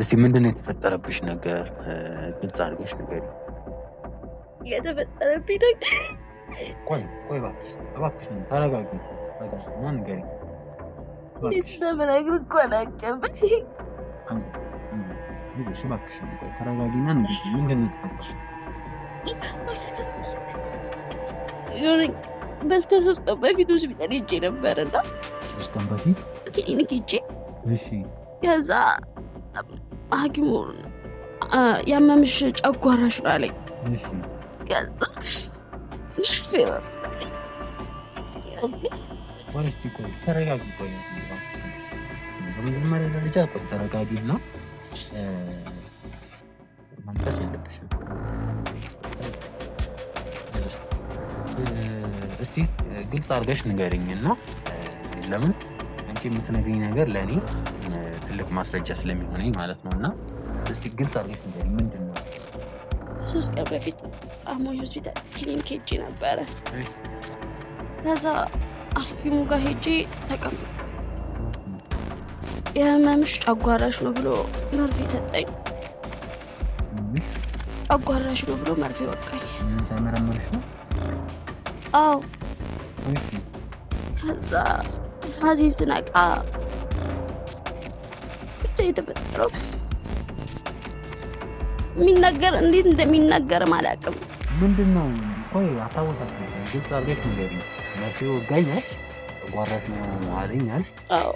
እስቲ ምንድነው የተፈጠረብሽ ነገር ግልጽ አድርገሽ ንገሪ። የተፈጠረብኝ ነገር ቆይ እባክሽ ተረጋጊ። ማን ንገሪ። ለምነግር እኮ አላውቅም። እባክሽ ቆይ ተረጋጊና ንገሪ። ምንድነው የተፈጠረው? በስከ 3 ቀን በፊት ሆስፒታል ሄጄ ነበርና 3 ቀን በፊት ክሊኒክ ሄጄ እሺ ከዛ ሐኪሙ ያመምሽ ጨጓራሽ ነው አለኝ። እሺ ከዛ ወርስቲ ቆይ ተረጋጊ። ቆይ በመጀመሪያ ደረጃ ተረጋጊና ማልቀስ የለብሽም። እስቲ ግልጽ አድርገሽ ንገሪኝና ለምን አንቺ የምትነግሪኝ ነገር ለኔ ትልቅ ማስረጃ ስለሚሆነኝ ማለት ነውና እስቲ ግልጽ አድርገሽ ንገሪኝ። ምንድነው? 3 ቀን በፊት አሞኝ ሆስፒታል ክሊኒክ ሄጄ ነበረ። ከዛ ሐኪሙ ጋር ሄጄ ተቀምጬ የህመምሽ ጨጓራሽ ነው ብሎ መርፌ ሰጠኝ። ጨጓራሽ ነው ብሎ መርፌ ወጋኝ። ሳይመረምርሽ ነው? አዎ። ከዛ ራሴን ስነቃ ብቻ የተፈጠረው የሚናገር እንዴት እንደሚናገርም አላውቅም። ምንድነው? ቆይ አታወሳችሁ። ግልጽ አድርገሽ ንገሪኝ። መርፌ ወጋኛል፣ ጨጓራሽ ነው አለኛል። አዎ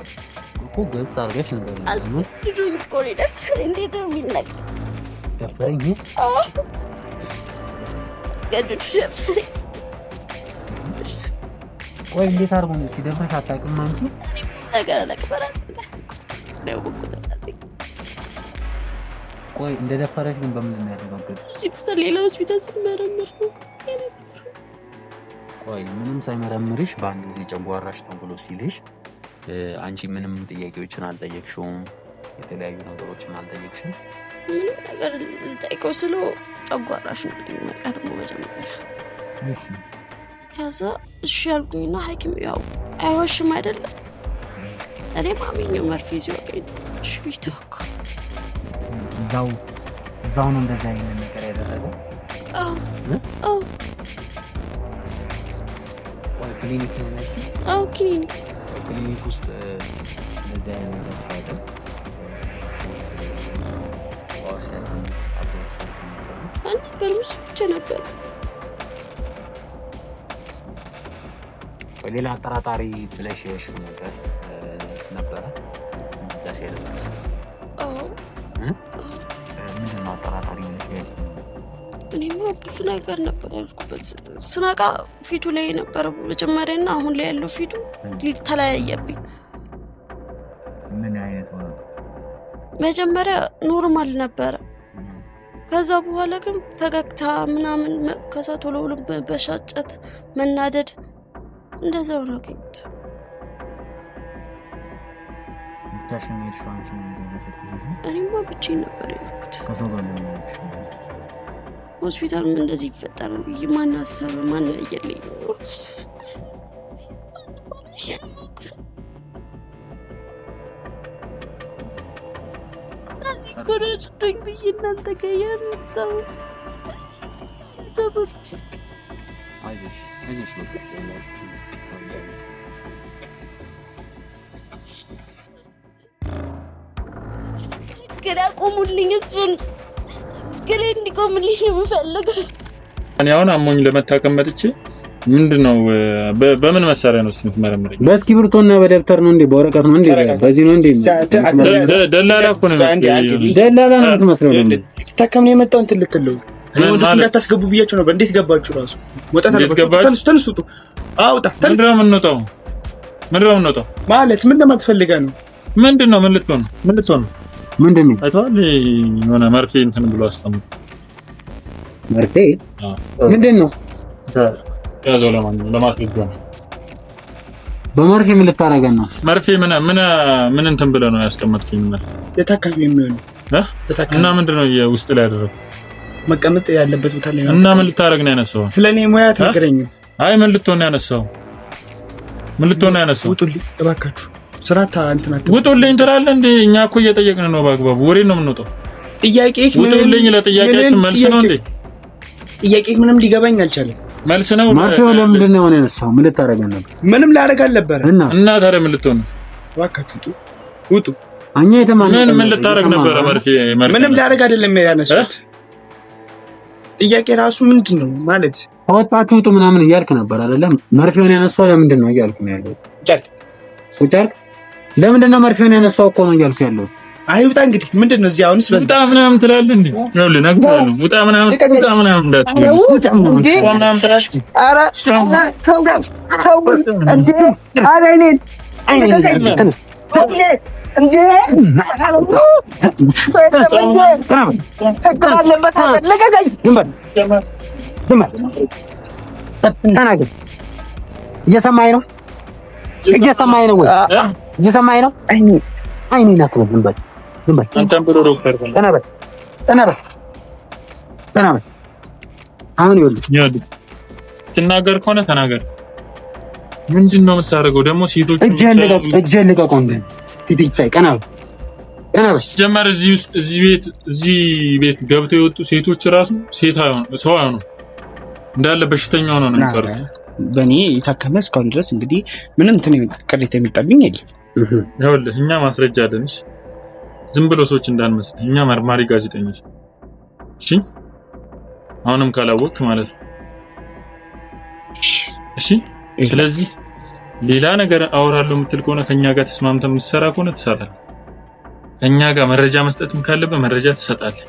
እኮ ግልጽ አድርገሽ ንገሪኝ። አስገድዶኝ እኮ ነው የደፈረኝ። እንዴት ነው የሚናገር? ደፈረኝ? አዎ አስገድዶ ደፈረኝ። ቆይ እንዴት አድርጎ ነው ሲደፍርሽ? አታውቅም አንቺ? ነገር አላውቅም። በራሴ ነው ወቁት ራሴ። ቆይ እንደደፈረሽ ግን በምንድን ነው ያረጋገጥሽው? ሆስፒታል ሌላ ሆስፒታል ስመረመር ነው። ቆይ ምንም ሳይመረምርሽ በአንድ ጊዜ ጨጓራሽ ነው ብሎ ሲልሽ አንቺ ምንም ጥያቄዎችን አልጠየቅሽውም? የተለያዩ ነገሮችን አልጠየቅሽም? ምንም ነገር ልጠይቀው ስለው ጨጓራሽ ነው የሚመቀድሞ መጀመሪያ። እሺ ከዛ እሺ ያልኩኝና ሐኪም ያው አይዋሽም አይደለም እኔ ማሚኛው መርፌ ሲወጋኝ እሺ ቢተውኩ እዛው ነው እንደዛ አይነት ነገር ያደረገው? አዎ ክሊኒክ ነው ነሽ? አዎ ክሊኒክ ውስጥ እንደዛ አይነት ነገር ሳይደርግ አልነበረም። እሱ ብቻ ነበር። ሌላ አጠራጣሪ ብለሽ የሽው ነገር ነበረ? እንደዛ ሲያደርግ ምንድን ነው አጠራጣሪ ብለሽ የሽው? እኔማ ብዙ ነገር ነበር ያልኩበት። ስናቃ ፊቱ ላይ የነበረው መጀመሪያና አሁን ላይ ያለው ፊቱ ተለያየብኝ። ምን አይነት ሆነ? መጀመሪያ ኖርማል ነበረ። ከዛ በኋላ ግን ፈገግታ ምናምን ከዛ ቶሎ ብሎ በሻጨት መናደድ እንደዛው ነው አገኘሁት። ብቻሽን ሄድሽው አንቺ? እኔማ ብቻዬን ነበር የሄድኩት። ከሰው ጋር ነው? ሆስፒታል ምን እንደዚህ ይፈጠራል ብዬ ማን አሰበ? ማን ያየልኝ? እዚህ ኮረጆኝ ብዬ እናንተ ጋር ያመጣው ተብርት አይዞሽ ለቅስ ግራ ቆሙልኝ። እሱን ግሬ እንዲቆምልኝ ነው የምፈልገው። እኔ አሁን አሞኝ ለመታከም መጥቼ ምንድነው በምን መሳሪያ ነው የምትመረምረኝ? በእስክሪብቶና በደብተር ነው እንዴ? በወረቀት ነው እንዴ? በዚህ ነው እንዴ? ደላላ እኮ ነው። ደላላ ነው የምትመስለው። ተከም ነው የመጣው እንትን ልትለው ወደ እንዳታስገቡ ብያችሁ ነበር። እንዴት ገባችሁ? ራሱ ወጣት አለበት። ተነሱ አውጣ። ምንድነው የምንወጣው? ማለት ምን ለማትፈልጋ ነው? ምንድነው? ምን ልትሆን ነው? ምንድነው? አይቷል የሆነ መርፌ እንትን ብሎ አስቀምጥ። መርፌ ምንድነው? ያዘው ለማስረጃ ነው። በመርፌ ምን ልታረገን ነው? መርፌ ምን እንትን ብለህ ነው ያስቀመጥከኝ? የታካሚ የሚሆነው እና ምንድነው የውስጥ ላይ ያደረገው? መቀመጥ ያለበት ቦታ ላይ ነው። እና ምን ልታረግ ነው ያነሳው? ስለኔ ሙያ ትነግረኝ? አይ ምን ልትሆን ነው ያነሳው? ውጡልኝ እባካችሁ። ስራታ እንትና ውጡልኝ ትላለህ እንዴ? እኛ እኮ እየጠየቅን ነው በአግባቡ። ወሬ ነው የምንወጣው። ጥያቄህ ውጡልኝ ለጥያቄያችን መልስ ነው እንዴ? ጥያቄህ ምንም ሊገባኝ አልቻለም። መልስ ነው። መርፌው ለምንድን ነው የነሳው? ምን ልታረግ ነበር? ምንም ላደርግ አልነበረ እና ታዲያ ምን ልትሆን ነው? እባካችሁ ውጡ። እኛ ምን ልታረግ ነበረ? መርፌ ምንም ላደርግ አይደለም ያነሱት። ጥያቄ ራሱ ምንድን ነው ማለት አወጣችሁ ውጡ ምናምን እያልክ ነበር አይደለም? መርፌውን ያነሳው ለምንድን ነው እያልኩ ነው ያለው። ቁጫል ለምንድን ነው መርፌውን ያነሳው እኮ ነው እያልኩ ያለው። አይውጣ እንግዲህ ምንድን ነው እዚህ አሁንስ ውጣ ምናምን ትላለህ እንዴ? ነው ልነግርህ ውጣ ምናምን እንዳትል ውጣ ምናምን ትላለህ። ኧረ ተው እንዴ! ኧረ እኔን እየሰማኸኝ ነው? እየሰማኸኝ ነው ወይ? እየሰማኸኝ ነው? አይኔን አትበል። ዝም በል አንተም ብሎ ዶክተር ተናበል። አሁን ይኸውልህ ትናገር ከሆነ ተናገር። ምንድን ነው የምታደርገው ደግሞ? ሴቶች እጅህን ልቀቀው እንደ ፊት ይታይ። ቀና በል ጀመር። እዚህ ቤት ገብተው የወጡ ሴቶች ራሱ ሰው አይሆኑም፣ እንዳለ በሽተኛ ሆነው ነው የሚቀሩት። በእኔ የታከመ እስካሁን ድረስ እንግዲህ ምንም እንትን ቅሬታ የሚጣልኝ የለም። ይኸውልህ እኛ ማስረጃ አለን። እሺ ዝም ብሎ ሰዎች እንዳንመስል፣ እኛ መርማሪ ጋዜጠኞች። እሺ አሁንም ካላወቅክ ማለት ነው። እሺ ስለዚህ ሌላ ነገር አወራለሁ የምትል ከሆነ ከኛ ጋር ተስማምተን የምትሰራ ከሆነ ትሰራለህ። ከኛ ጋር መረጃ መስጠትም ካለብህ መረጃ ትሰጣለህ።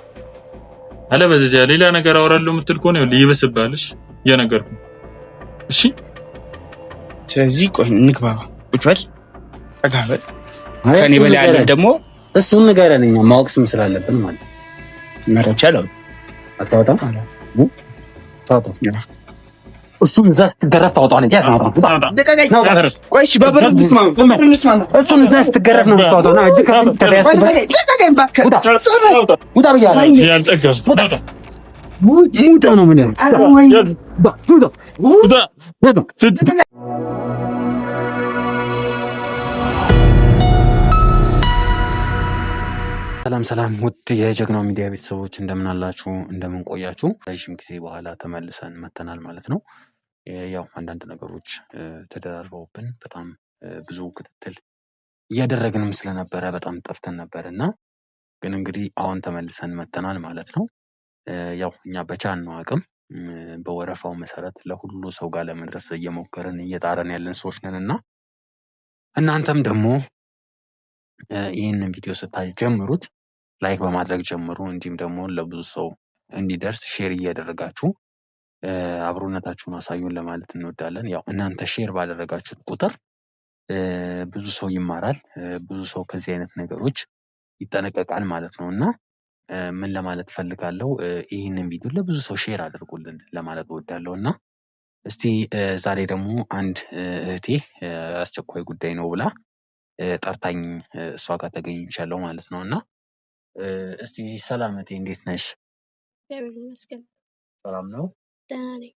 አለበለዚያ ሌላ ነገር አወራለሁ የምትል ከሆነ ይብስብሃል። እሺ እየነገርኩህ። እሺ ስለዚህ ቆይ እንግባ። ቁጭ በል ጠጋ በል። ከኔ በላይ ያለ ደግሞ እሱን ንገረን፣ እኛ ማወቅ ስም ስላለብን ማለት መረጃ ነው። አታወጣም ታውጣ እሱን እዛ ስትገረፍ ታወጣዋለህ። ቆይ እሺ በበረድ ስማ፣ እሱን እዛ ስትገረፍ ነው የምታወጣው። ና እጅ ከፍል ከተያዝክበት ውጣ ብያለሁ። ሙጣ ነው ምን ሰላም ውድ የጀግናው ሚዲያ ቤተሰቦች እንደምን አላችሁ? እንደምን ቆያችሁ? ረጅም ጊዜ በኋላ ተመልሰን መተናል ማለት ነው። ያው አንዳንድ ነገሮች ተደራርበውብን በጣም ብዙ ክትትል እያደረግንም ስለነበረ በጣም ጠፍተን ነበር እና ግን እንግዲህ አሁን ተመልሰን መተናል ማለት ነው። ያው እኛ በቻልነው አቅም በወረፋው መሰረት ለሁሉ ሰው ጋር ለመድረስ እየሞከርን እየጣረን ያለን ሰዎች ነን እና እናንተም ደግሞ ይህንን ቪዲዮ ስታጀምሩት ላይክ በማድረግ ጀምሩ። እንዲሁም ደግሞ ለብዙ ሰው እንዲደርስ ሼር እያደረጋችሁ አብሮነታችሁን አሳዩን ለማለት እንወዳለን። ያው እናንተ ሼር ባደረጋችሁት ቁጥር ብዙ ሰው ይማራል፣ ብዙ ሰው ከዚህ አይነት ነገሮች ይጠነቀቃል ማለት ነው እና ምን ለማለት ፈልጋለሁ፣ ይህንን ቪዲዮ ለብዙ ሰው ሼር አድርጉልን ለማለት እወዳለሁ እና እስቲ ዛሬ ደግሞ አንድ እህቴ አስቸኳይ ጉዳይ ነው ብላ ጠርታኝ እሷ ጋር ተገኝቻለሁ ማለት ነው እና እስቲ ሰላም እህቴ፣ እንዴት ነሽ? ይመስገን። ሰላም ነው? ደህና ነኝ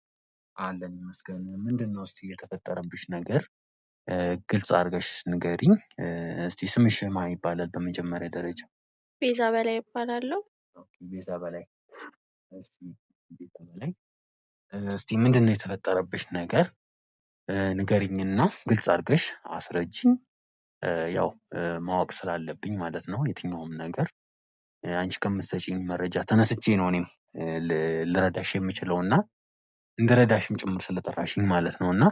አለን ይመስገን። ምንድን ነው እስቲ የተፈጠረብሽ ነገር ግልጽ አድርገሽ ንገሪኝ። እስቲ ስምሽ ማን ይባላል? በመጀመሪያ ደረጃ ቤዛ በላይ ይባላለሁ። ቤዛ በላይ። ቤዛ በላይ፣ እስቲ ምንድን ነው የተፈጠረብሽ ነገር ንገሪኝና ግልጽ አድርገሽ አስረጅኝ። ያው ማወቅ ስላለብኝ ማለት ነው የትኛውም ነገር አንቺ ከምትሰጪኝ መረጃ ተነስቼ ነው እኔም ልረዳሽ የምችለውና እንድረዳሽም ጭምር ስለጠራሽኝ ማለት ነው እና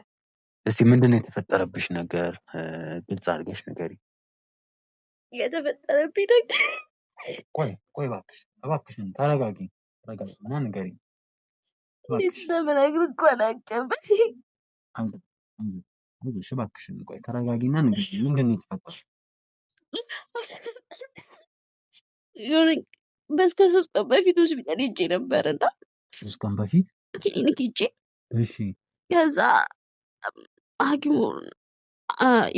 እስቲ ምንድን ነው የተፈጠረብሽ ነገር ግልጽ አድርገሽ ንገሪኝ። የተፈጠረብኝ ነገር ቆይ እባክሽን ተረጋጊ እና ንገሪኝ። እንደምነግርህ እኮ አላውቅም። እባክሽን ቆይ ተረጋጊና ንገሪኝ። ምንድን ነው የተፈጠረው? በስከ 3 ቀን በፊት ሆስፒታል ሄጄ ነበር እና 3 ቀን በፊት ክሊኒክ ሄጄ እሺ፣ ከዛ ሐኪሙ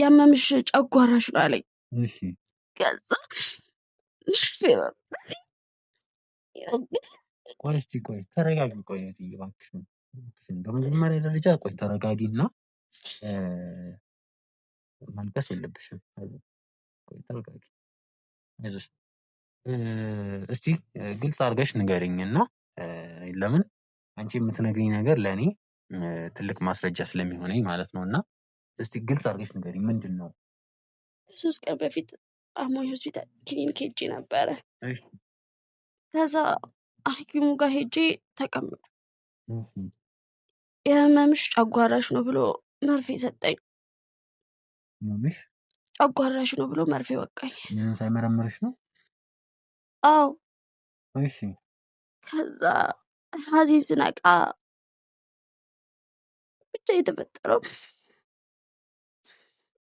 ያመምሽ ጨጓራሽ ነው አለኝ። እሺ፣ ከዛ ቆይ ተረጋጊ። ቆይ እባክሽን በመጀመሪያ ደረጃ ቆይ ተረጋጊና ማልቀስ የለብሽም። ተረጋጊ፣ አይዞሽ። እስቲ ግልጽ አድርገሽ ንገሪኝና ለምን አንቺ የምትነግሪኝ ነገር ለእኔ ትልቅ ማስረጃ ስለሚሆነኝ ማለት ነው። እና እስቲ ግልጽ አድርገሽ ንገሪኝ፣ ምንድን ነው? 3 ቀን በፊት አሞኝ ሆስፒታል ክሊኒክ ሄጄ ነበረ። ከዛ ሐኪሙ ጋር ሄጄ ተቀመጥኩ። የህመምሽ ጨጓራሽ ነው ብሎ መርፌ ሰጠኝ። ህመምሽ ጨጓራሽ ነው ብሎ መርፌ ወቃኝ። ምንም ሳይመረምርሽ ነው? አዎ። እሺ። ከዛ ራሴን ስነቃ ብቻ የተፈጠረው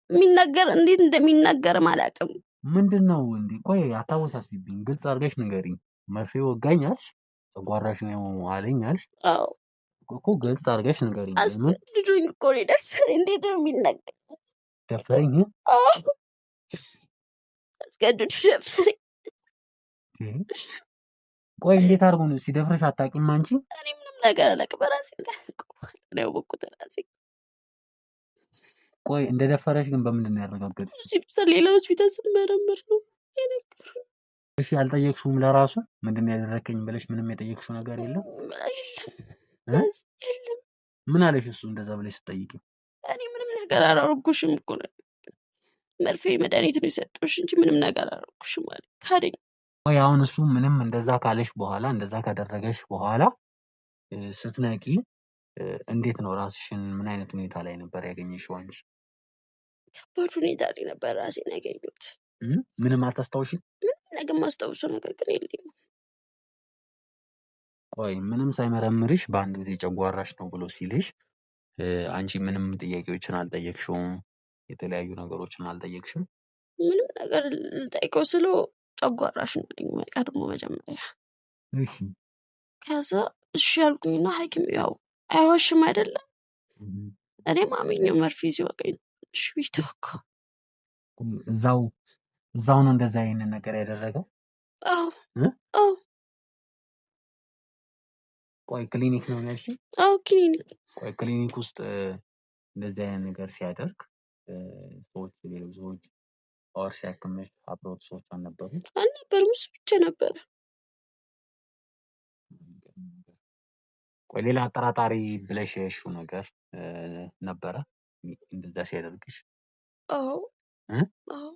የሚናገር እንዴት እንደሚናገርም አላውቅም። ምንድን ነው እንዴ? ቆይ አታወሳስቢብኝ፣ ግልጽ አድርገሽ ንገሪኝ። መርፌ ወጋኝ አልሽ፣ ጨጓራሽ ነው አለኝ አልሽ። አዎ እኮ ግልጽ አድርገሽ ንገሪኝ። አስገድዶኝ እኮ ነው የደፈረኝ። እንዴት ነው የሚናገር? ደፈረኝ? አስገድዶ ደፈረኝ። ቆይ እንዴት አድርጎ ነው ሲደፍረሽ? አታውቂም አንቺ? እኔ ምንም ነገር አላውቅም። በራሴ ነው ያወቅሁት ራሴ። ቆይ እንደደፈረሽ ግን በምንድን ነው ያረጋገጥሽ? ሆስፒታል፣ ሌላ ሆስፒታል ስመረመር ነው የነገሩኝ። እሺ አልጠየቅሽውም? ለራሱ ምንድን ነው ያደረከኝ ብለሽ ምንም የጠየቅሽው ነገር የለም? የለም። ምን አለሽ እሱ እንደዛ ብለሽ ስትጠይቂ? እኔ ምንም ነገር አላረጉሽም እኮ ነው፣ መርፌ መድኃኒት ነው የሰጡሽ እንጂ ምንም ነገር አላረጉሽም አለ። ካደኝ። ቆይ አሁን እሱ ምንም እንደዛ ካለሽ በኋላ እንደዛ ካደረገሽ በኋላ ስትነቂ እንዴት ነው ራስሽን ምን አይነት ሁኔታ ላይ ነበር ያገኘሽው አንቺ? ከባድ ሁኔታ ላይ ነበር ራሴን ያገኘሁት። ምንም አታስታውሽም? ምንም ነገር ማስታውሰው ነገር ግን የለኝም። ቆይ ምንም ሳይመረምርሽ በአንድ ጊዜ ጨጓራሽ ነው ብሎ ሲልሽ አንቺ ምንም ጥያቄዎችን አልጠየቅሽውም? የተለያዩ ነገሮችን አልጠየቅሽም? ምንም ነገር ልጠይቀው ስለው ጨጓራሽ ነው አለኝ ቀድሞ መጀመሪያ። እሺ። ከዛ እሺ ያልኩኝና ሐኪም ያው አይዋሽም አይደለም፣ እኔም አምኜው መርፌ ሲወጋኝ እሺ ቢተውኩ። እዛው ነው እንደዛ አይነት ነገር ያደረገው? አዎ አዎ። ቆይ ክሊኒክ ነው ያልሽኝ? አዎ ክሊኒክ። ቆይ ክሊኒክ ውስጥ እንደዚህ አይነት ነገር ሲያደርግ ሰዎች፣ ሌሎች ሰዎች ኦር ሲያክምሽ አብረውት ሰዎች አልነበሩም? አልነበሩም፣ እሱ ብቻ ነበረ። ቆይ ሌላ አጠራጣሪ ብለሽ ያልሽው ነገር ነበረ እንደዛ ሲያደርግሽ? አዎ አዎ።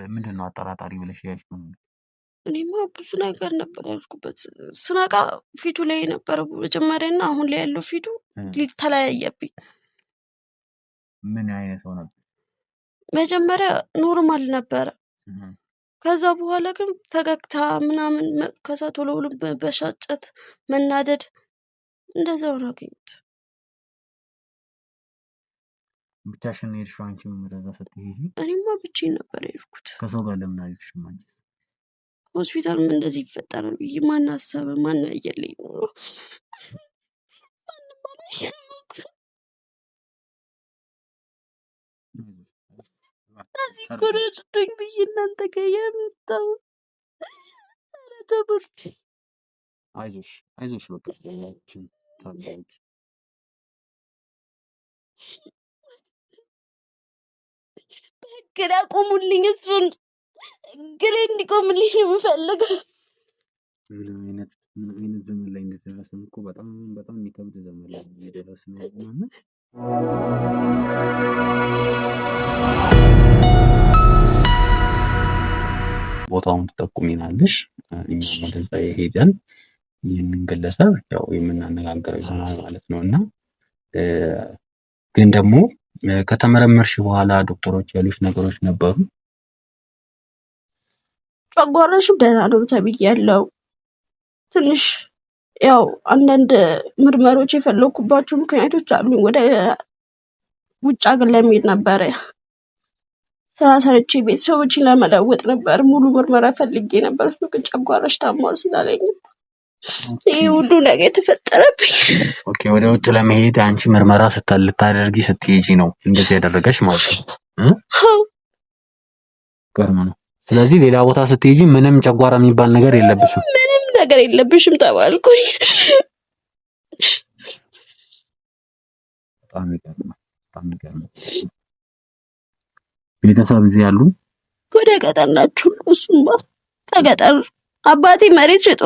ምንድን ነው አጠራጣሪ ብለሽ ያልሽው ነገር? እኔማ ብዙ ነገር ነበር ያልኩበት። ስነቃ ፊቱ ላይ የነበረው መጀመሪያና አሁን ላይ ያለው ፊቱ ተለያየብኝ። ምን አይነት ሰው ነበር? መጀመሪያ ኖርማል ነበረ። ከዛ በኋላ ግን ፈገግታ ምናምን፣ ከዛ ቶሎ ብሎ በሻጨት መናደድ፣ እንደዛው ነው አገኘሁት። ብቻሽን ነው የሄድሽው አንቺም ወደዛ ስትሄጂ? እኔማ ብቻዬን ነበር የሄድኩት። ከሰው ጋር ለምን አልሄድሽም አንቺ? ሆስፒታልም እንደዚህ ይፈጠራል ብዬ ማን አሰበ? ማን ያየልኝ ኖሮ? ማንም አላየም። እዚህ እኮ ነው ያልኩኝ ብዬ እናንተ ጋር የመጣው። ኧረ ተምርት። አይዞሽ አይዞሽ፣ በቃ ታላቅ በህግ አቁሙልኝ፣ እሱን ግሬ እንዲቆምልኝ ነው የምፈልገው። ምን አይነት ዘመን ላይ እንደደረስን እኮ በጣም የሚከብድ ዘመን ላይ እንደደረስን ነው። ቦታውን ትጠቁሚናለሽ፣ እኛም ወደዛ ሄደን ይህንን ግለሰብ ያው የምናነጋግረው ይሆናል ማለት ነው። እና ግን ደግሞ ከተመረመርሽ በኋላ ዶክተሮች ያሉሽ ነገሮች ነበሩ? ጨጓራሽ ደህና ነው ተብያለሁ። ትንሽ ያው አንዳንድ ምርመሮች የፈለኩባቸው ምክንያቶች አሉኝ። ወደ ውጭ ሀገር ለመሄድ ነበረ፣ ስራ ሰርቼ ቤተሰቦችን ለመለወጥ ነበር፣ ሙሉ ምርመራ ፈልጌ ነበር። እሱ ግን ጨጓራሽ ታሟል ስላለኝ ይህ ሁሉ ነገር የተፈጠረብኝ። ኦኬ፣ ወደ ውጭ ለመሄድ አንቺ ምርመራ ልታደርጊ ስትሄጂ ነው እንደዚህ ያደረገች ማለት ነው? ገርም ነው። ስለዚህ ሌላ ቦታ ስትሄጂ ምንም ጨጓራ የሚባል ነገር የለብሽም? ምንም ነገር የለብሽም ተባልኩኝ። በጣም ይገርማል። ቤተሰብ እዚህ ያሉ ወደ ገጠር ናቸው። እሱማ ከገጠር አባቴ መሬት ሽጦ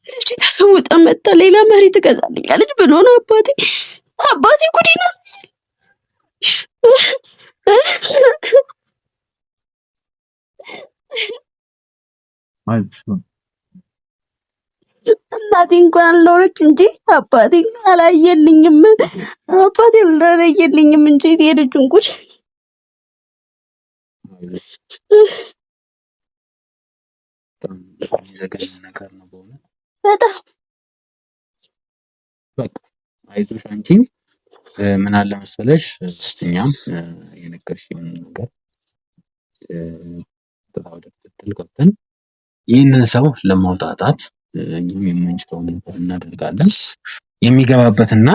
ልጅ ተለውጣ መጣ ሌላ መሬት ትገዛልኛለች ብሎ ነው አባቴ ጉዲ ነው። እናቴ እንኳን አልኖረች እንጂ አባቴ አላየልኝም። አባቴ አላየልኝም እንጂ የልጁን ጉድ በጣም አይዞሽ። አንቺ ምን አለ መሰለሽ እኛም የነገርሽውን ነገር ወደ ክትትል ገብተን ይህንን ሰው ለማውጣጣት እኛም የምንችለውን ነገር እናደርጋለን። የሚገባበትና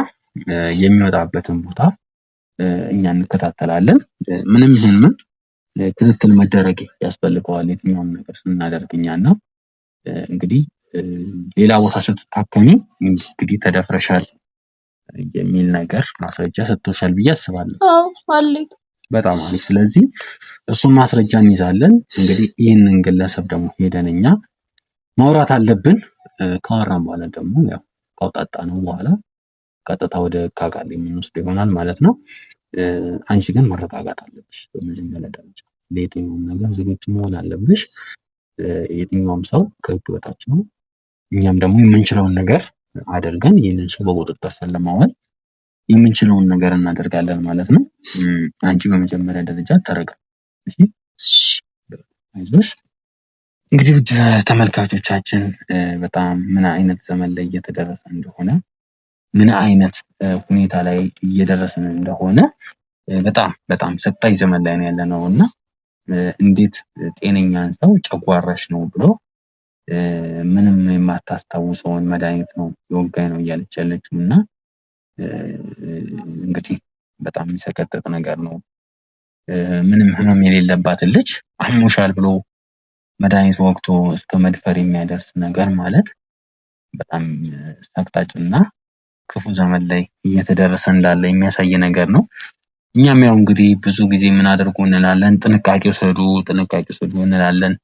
የሚወጣበትን ቦታ እኛ እንከታተላለን። ምንም ይሁን ምን ክትትል መደረግ ያስፈልገዋል። የትኛውም ነገር ስናደርግ እኛና እንግዲህ ሌላ ቦታ ስትታከሚ እንግዲህ ተደፍረሻል የሚል ነገር ማስረጃ ሰጥቶሻል ብዬ አስባለሁ። አለኝ። በጣም አሪፍ። ስለዚህ እሱን ማስረጃ እንይዛለን። እንግዲህ ይህንን ግለሰብ ደግሞ ሄደን እኛ ማውራት አለብን። ካወራን በኋላ ደግሞ ያው ካውጣጣ ነው በኋላ ቀጥታ ወደ ካቃል የምንወስደው ይሆናል ማለት ነው። አንቺ ግን መረጋጋት አለብሽ። በመጀመሪያ ደረጃ ለየትኛውም ነገር ዝግጁ መሆን አለብሽ። የትኛውም ሰው ከህግ በታች ነው። እኛም ደግሞ የምንችለውን ነገር አድርገን ይህንን ሰው በቁጥጥር ስር ለማዋል የምንችለውን ነገር እናደርጋለን ማለት ነው። አንቺ በመጀመሪያ ደረጃ ተረጋጊ። እሺ፣ አይዞሽ። እንግዲህ ውድ ተመልካቾቻችን በጣም ምን አይነት ዘመን ላይ እየተደረሰ እንደሆነ ምን አይነት ሁኔታ ላይ እየደረስን እንደሆነ በጣም ሰጣይ ዘመን ላይ ነው ያለነው እና እንዴት ጤነኛን ሰው ጨጓራሽ ነው ብሎ ምንም የማታስታውሰውን መድኃኒት ነው የወጋኝ ነው እያለች ያለችው እና እንግዲህ በጣም የሚሰቀጥጥ ነገር ነው። ምንም ህመም የሌለባትን ልጅ አሞሻል ብሎ መድኃኒት ወቅቶ እስከ መድፈር የሚያደርስ ነገር ማለት በጣም አቅጣጫና ክፉ ዘመን ላይ እየተደረሰ እንዳለ የሚያሳይ ነገር ነው። እኛም ያው እንግዲህ ብዙ ጊዜ ምን አድርጉ እንላለን፣ ጥንቃቄ ውሰዱ እንላለን።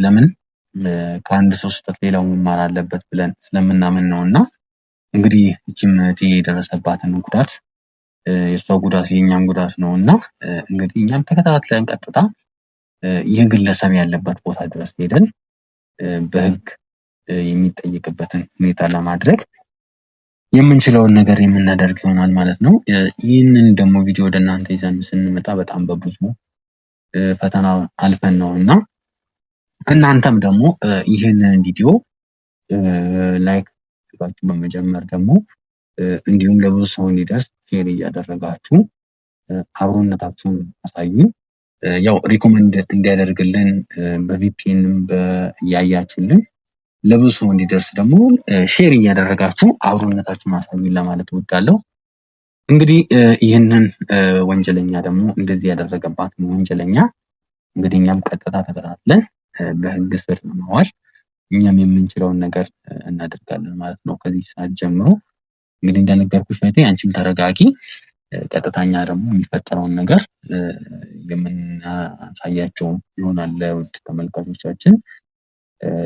ለምን ከአንድ ሰው ስህተት ሌላው መማር አለበት ብለን ስለምናምን ነው። እና እንግዲህ እቺም እህቴ የደረሰባትን ጉዳት የእሷ ጉዳት የእኛም ጉዳት ነው እና እንግዲህ እኛም ተከታትለን ቀጥታ ይህ ግለሰብ ያለበት ቦታ ድረስ ሄደን በህግ የሚጠየቅበትን ሁኔታ ለማድረግ የምንችለውን ነገር የምናደርግ ይሆናል ማለት ነው። ይህንን ደግሞ ቪዲዮ ወደ እናንተ ይዘን ስንመጣ በጣም በብዙ ፈተና አልፈን ነው እና እናንተም ደግሞ ይህንን ቪዲዮ ላይክ አድርጋችሁ በመጀመር ደግሞ እንዲሁም ለብዙ ሰው እንዲደርስ ሼር እያደረጋችሁ አብሮነታችሁን አሳዩ። ያው ሪኮመንድ እንዲያደርግልን በቪፒኤንም ያያችሁልን ለብዙ ሰው እንዲደርስ ደግሞ ሼር እያደረጋችሁ አብሮነታችሁን አሳዩን ለማለት እወዳለሁ። እንግዲህ ይህንን ወንጀለኛ ደግሞ እንደዚህ ያደረገባት ወንጀለኛ እንግዲህ እኛም ቀጥታ ተከታትለን በህግ ስር ለማዋል እኛም የምንችለውን ነገር እናደርጋለን ማለት ነው። ከዚህ ሰዓት ጀምሮ እንግዲህ እንደነገርኩሽ እህቴ አንቺም ተረጋጊ። ቀጥታኛ ደግሞ የሚፈጠረውን ነገር የምናሳያቸው ይሆናል ለውድ ተመልካቾቻችን።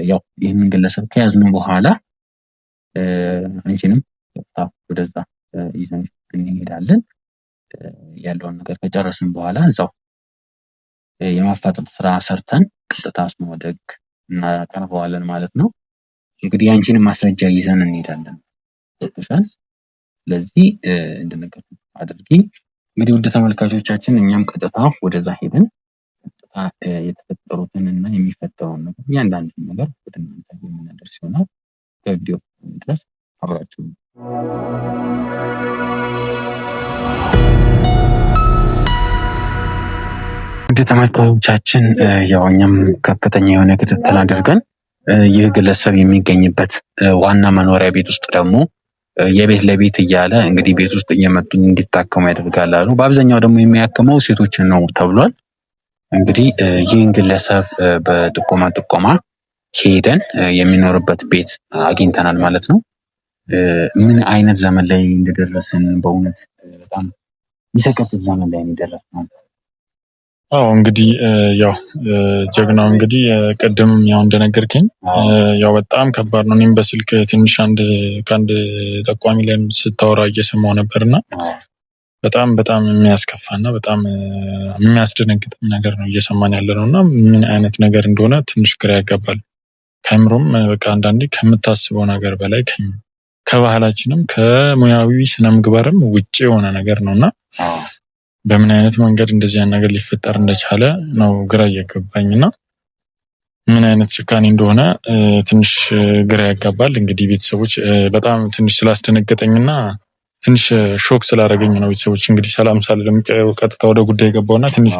ያው ይህንን ግለሰብ ከያዝነው በኋላ አንቺንም ወደዛ ይዘን እንሄዳለን። ያለውን ነገር ከጨረስን በኋላ እዛው የማፋጠጥ ስራ ሰርተን ቀጥታ ወደ ህግ እናቀርበዋለን ማለት ነው። እንግዲህ አንቺንም ማስረጃ ይዘን እንሄዳለን። ተሻል። ስለዚህ እንደነገርኩ አድርጊ። እንግዲህ ውድ ተመልካቾቻችን እኛም ቀጥታ ወደዛ ሄደን ቀጥታ የተፈጠሩትን እና የሚፈጠረውን ነገር እያንዳንዱን ነገር ወደ እናንተ የምናደርስ ይሆናል። ከቪዲዮ ድረስ አብራችሁ ውድ ተመልካቾቻችን ያው እኛም ከፍተኛ የሆነ ክትትል አድርገን ይህ ግለሰብ የሚገኝበት ዋና መኖሪያ ቤት ውስጥ ደግሞ የቤት ለቤት እያለ እንግዲህ ቤት ውስጥ እየመጡ እንዲታከሙ ያደርጋል አሉ። በአብዛኛው ደግሞ የሚያክመው ሴቶችን ነው ተብሏል። እንግዲህ ይህን ግለሰብ በጥቆማ ሄደን የሚኖርበት ቤት አግኝተናል ማለት ነው። ምን አይነት ዘመን ላይ እንደደረስን በእውነት በጣም የሚሰቀጥጥ ዘመን ላይ እንደደረስን አዎ እንግዲህ ያው ጀግናው እንግዲህ ቅድም ያው እንደነገርከኝ ያው በጣም ከባድ ነው። እኔም በስልክ ትንሽ ከአንድ ጠቋሚ ላይ ስታወራ እየሰማው ነበርና በጣም በጣም የሚያስከፋና በጣም የሚያስደነግጥ ነገር ነው እየሰማን ያለነውና ምን አይነት ነገር እንደሆነ ትንሽ ግራ ያጋባል። ከምሮም በቃ አንዳንዴ ከምታስበው ነገር በላይ ከባህላችንም ከሙያዊ ስነምግባርም ውጪ የሆነ ነገር ነውና በምን አይነት መንገድ እንደዚህ አይነት ነገር ሊፈጠር እንደቻለ ነው ግራ እየገባኝና ምን አይነት ጭካኔ እንደሆነ ትንሽ ግራ ያጋባል። እንግዲህ ቤተሰቦች በጣም ትንሽ ስላስደነገጠኝና ትንሽ ሾክ ስላደረገኝ ነው ቤተሰቦች እንግዲህ ሰላም ሳልልም ቀጥታ ወደ ጉዳይ ገባውና ትንሽ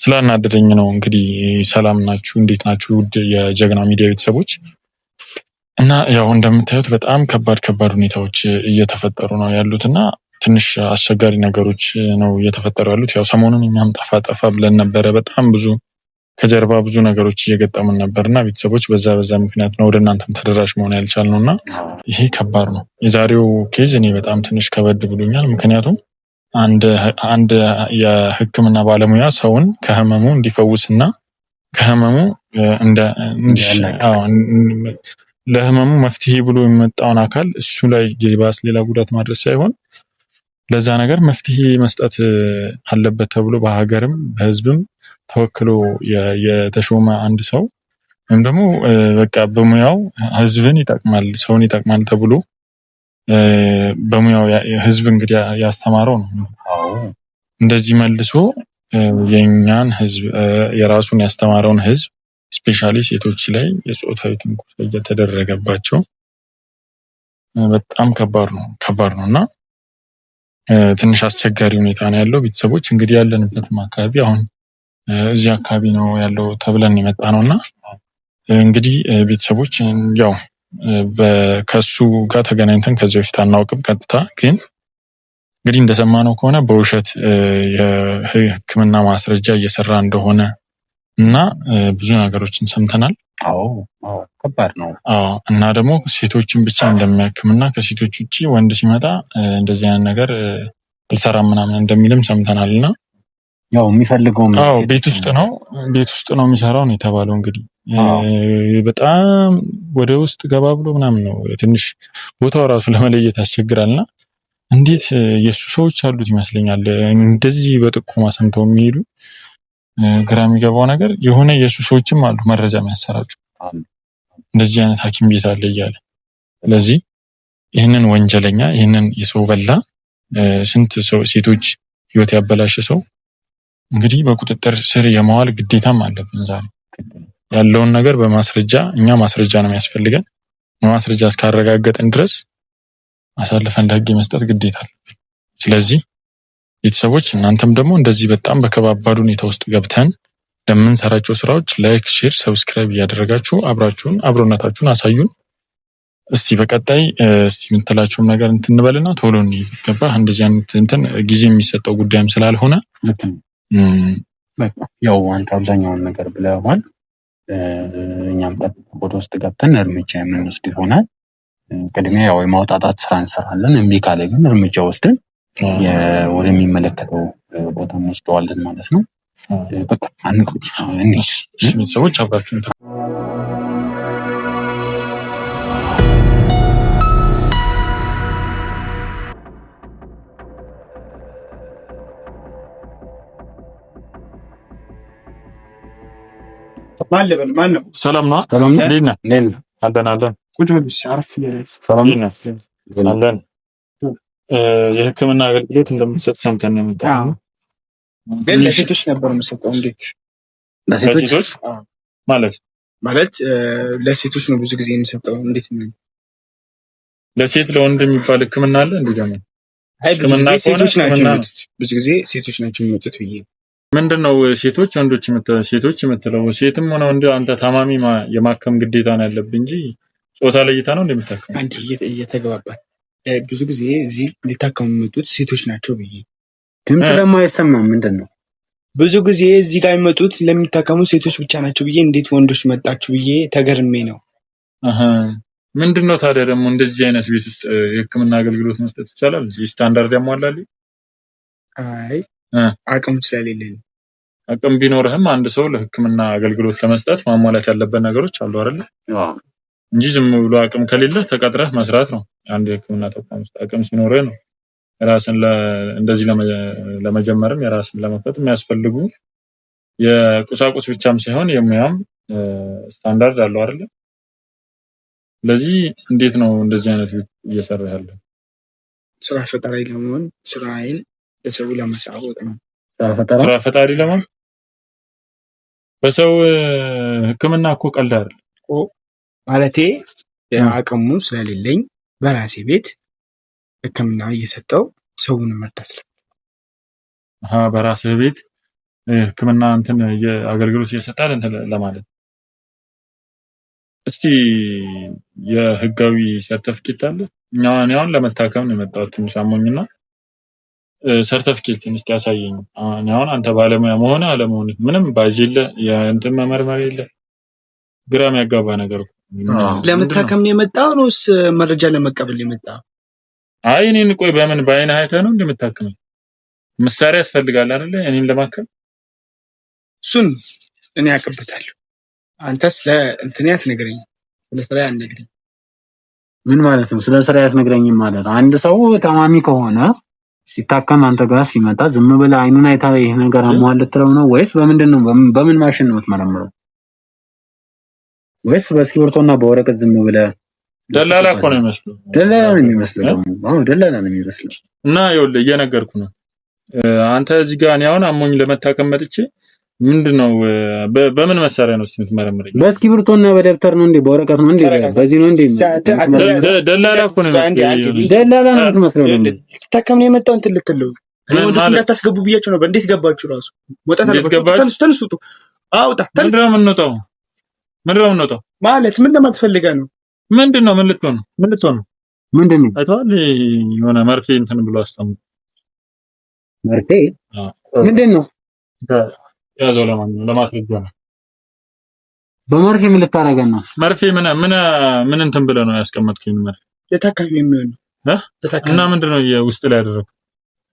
ስላናደደኝ ነው። እንግዲህ ሰላም ናችሁ? እንዴት ናችሁ? ውድ የጀግና ሚዲያ ቤተሰቦች እና ያው እንደምታዩት በጣም ከባድ ሁኔታዎች እየተፈጠሩ ነው ያሉትና ትንሽ አስቸጋሪ ነገሮች ነው እየተፈጠሩ ያሉት። ያው ሰሞኑን እኛም ጠፋ ብለን ነበረ። በጣም ብዙ ከጀርባ ብዙ ነገሮች እየገጠሙን ነበርና ቤተሰቦች በዛ ምክንያት ነው ወደ እናንተም ተደራሽ መሆን ያልቻልነውና ይሄ ከባድ ነው። የዛሬው ኬዝ እኔ በጣም ትንሽ ከበድ ብሎኛል። ምክንያቱም አንድ የሕክምና ባለሙያ ሰውን ከህመሙ እንዲፈውስና ከህመሙ ለህመሙ መፍትሄ ብሎ የመጣውን አካል እሱ ላይ ሌላ ጉዳት ማድረስ ሳይሆን ለዛ ነገር መፍትሄ መስጠት አለበት ተብሎ በሀገርም በህዝብም ተወክሎ የተሾመ አንድ ሰው ወይም ደግሞ በቃ በሙያው ህዝብን ይጠቅማል ሰውን ይጠቅማል ተብሎ በሙያው ህዝብ እንግዲህ ያስተማረው ነው። እንደዚህ መልሶ የኛን ህዝብ የራሱን ያስተማረውን ህዝብ ስፔሻሊ ሴቶች ላይ የጾታዊ ትንኮሳ እየተደረገባቸው በጣም ከባድ ነውና ትንሽ አስቸጋሪ ሁኔታ ነው ያለው። ቤተሰቦች እንግዲህ ያለንበትም አካባቢ አሁን እዚህ አካባቢ ነው ያለው ተብለን የመጣ ነውና እንግዲህ ቤተሰቦች ያው ከሱ ጋር ተገናኝተን ከዚህ በፊት አናውቅም። ቀጥታ ግን እንግዲህ እንደሰማነው ከሆነ በውሸት የሕክምና ማስረጃ እየሰራ እንደሆነ እና ብዙ ነገሮችን ሰምተናል። ከባድ ነው። እና ደግሞ ሴቶችን ብቻ እንደሚያክምና ከሴቶች ውጪ ወንድ ሲመጣ እንደዚህ አይነት ነገር አልሰራም ምናምን እንደሚልም ሰምተናልና ያው የሚፈልገው ቤት ውስጥ ነው የሚሰራው ነው የተባለው። እንግዲህ በጣም ወደ ውስጥ ገባ ብሎ ምናምን ነው ትንሽ ቦታው ራሱ ለመለየት ያስቸግራልና እንዴት የሱ ሰዎች አሉት ይመስለኛል እንደዚህ በጥቆማ ሰምተው የሚሄዱ። ግራ የሚገባው ነገር የሆነ የሱ ሰዎችም አሉ መረጃ የሚያሰራጩ እንደዚህ አይነት ሐኪም ቤት አለ እያለ። ስለዚህ ይህንን ወንጀለኛ ይህንን የሰው በላ ስንት ሴቶች ህይወት ያበላሸ ሰው እንግዲህ በቁጥጥር ስር የማዋል ግዴታም አለብን። ዛሬ ያለውን ነገር በማስረጃ እኛ ማስረጃ ነው የሚያስፈልገን። በማስረጃ እስካረጋገጥን ድረስ አሳልፈን ለህግ የመስጠት ግዴታ አለብን። ስለዚህ ቤተሰቦች እናንተም ደግሞ እንደዚህ በጣም በከባድ ሁኔታ ውስጥ ገብተን ለምንሰራቸው ስራዎች ላይክ፣ ሼር፣ ሰብስክራይብ እያደረጋችሁ አብሮነታችሁን አሳዩን። እስቲ በቀጣይ የምትላቸውም ነገር እንትንበልና ቶሎ እንይገባ እንደዚህ አይነት ጊዜ የሚሰጠው ጉዳይም ስላልሆነ ያው አንተ አብዛኛውን ነገር ብለዋል። እኛም ወደ ውስጥ ገብተን እርምጃ የምንወስድ ይሆናል። ቅድሚያ ያው የማውጣጣት ስራ እንሰራለን። እምቢ ካለ ግን እርምጃ ወስደን ወደሚመለከተው ቦታ እንወስደዋለን ማለት ነው። በቃ አንቆይ ሰዎች አብራችሁን ማን ነው? ሰላም ነው። እንዴት ነህ? አለን ቁጭ ብለሽ አረፍ ይላል። ሰላም አለን። የሕክምና አገልግሎት እንደምትሰጥ ሰምተን ነው የመጣነው። ግን ለሴቶች ነበር የምሰጠው። እንዴት ለሴቶች ማለት ለሴቶች ነው ብዙ ጊዜ የምሰጠው። እንዴት ነው? ለሴት ለወንድ የሚባል ሕክምና አለ እንዴ? ደግሞ ሕክምና ሴቶች ናቸው የሚመጡት። ብዙ ጊዜ ሴቶች ናቸው የሚመጡት ብዬ ምንድነው ሴቶች ወንዶች የምትለው? ሴትም ሆነ ወንድ አንተ ታማሚ የማከም ግዴታ ነው ያለብህ እንጂ ጾታ ለይታ ነው እንደምታከም አንተ እየተገባባል። ብዙ ጊዜ እዚህ ሊታከሙ የሚመጡት ሴቶች ናቸው ብዬ ድምፅ ደግሞ አይሰማም። ምንድነው? ብዙ ጊዜ እዚህ ጋር የሚመጡት ለሚታከሙ ሴቶች ብቻ ናቸው ብዬ እንዴት ወንዶች መጣችሁ ብዬ ተገርሜ ነው። ምንድነው ታዲያ ደግሞ እንደዚህ አይነት ቤት ውስጥ የሕክምና አገልግሎት መስጠት ይቻላል? ስታንዳርድ ያሟላል? አይ አቅም ስለሌለኝ አቅም ቢኖርህም አንድ ሰው ለሕክምና አገልግሎት ለመስጠት ማሟላት ያለበት ነገሮች አሉ አይደል? እንጂ ዝም ብሎ አቅም ከሌለ ተቀጥረህ መስራት ነው። አንድ የሕክምና ተቋም ውስጥ አቅም ሲኖርህ ነው ራስን እንደዚህ ለመጀመርም የራስን ለመክፈት የሚያስፈልጉ የቁሳቁስ ብቻም ሳይሆን የሙያም ስታንዳርድ አለው አይደል? ስለዚህ እንዴት ነው እንደዚህ አይነት እየሰራህ ያለው? ስራ ፈጣሪ ለመሆን ስራዬን ለሰው ለማሳወቅ ነው። ስራ ፈጣሪ ለመሆን በሰው ሕክምና እኮ ቀልድ አይደል ማለቴ አቅሙ ስለሌለኝ በራሴ ቤት ሕክምና እየሰጠው ሰውን መርዳት ነው። በራስህ ቤት ሕክምና አገልግሎት እየሰጣል ለማለት እስቲ የህጋዊ ሰርተፊኬት አለ? እኔ አሁን ለመታከም ነው የመጣሁት ትንሽ አሞኝና ሰርተፊኬት እስቲ ያሳየኝ። አሁን አንተ ባለሙያ መሆን አለመሆን ምንም ባጅ የለ የእንትን መመርመር የለ ግራም ያጋባ ነገር ለመታከም ነው የመጣው ነውስ መረጃ ለመቀበል የመጣው? አይ እኔን ቆይ በምን በአይን አይተህ ነው እንደምታከመኝ? መሳሪያ ያስፈልጋል አይደለ? እኔን ለማከም እሱን እኔ አቀብታለሁ። አንተስ ለእንትን አትነግረኝ፣ ስለ ስራ አትነግረኝ። ምን ማለት ነው? ስለ ስራ አትነግረኝም ማለት አንድ ሰው ታማሚ ከሆነ ሲታከም አንተ ጋር ሲመጣ ዝም ብለህ አይኑን አይተህ ይሄ ነገር አሟል ልትለው ነው ወይስ በምንድን ነው? በምን ማሽን ነው የምትመረምረው? ወይስ በእስክሪብቶና በወረቀት ዝም ብለህ? ደላላ እኮ ነው የሚመስለው። ደላላ ነው የሚመስለው። አዎ ደላላ ነው የሚመስለው። እና ይኸውልህ እየነገርኩህ ነው። አንተ እዚህ ጋር እኔ አሁን አሞኝ ለመታከም መጥቼ ምንድነው በምን መሳሪያ ነው የምትመረምረኝ? በእስክሪብቶና በደብተር ነው እንዴ? በወረቀት ነው እንዴ? በዚህ ነው እንዴ? ደላላ እኮ ነው ደላላ ነው የምትመስለው። ተታከም ነው የመጣው እንትን ልክለው ወደ እንዳታስገቡ ብያችሁ ነበር። እንዴት ገባችሁ? ራሱ ወጣ ተነሱ። አውጣ ምንድነው የምንወጣው? ማለት ምን ለማትፈልገህ ነው? ምንድነው? ምን ልትሆን ነው? ምንድነው? አይተዋል የሆነ መርፌ እንትን ብሎ አስተምሩ። መርፌ ምንድነው? ያዘው ለማስረጃ ነው። በመርፌ ምን ልታረገን ነው? መርፌ ምን እንትን ብለህ ነው ያስቀመጥከኝ? መርፌ የታካሚ የሚሆን ነው እና ምንድነው የውስጥ ላይ ያደረገው?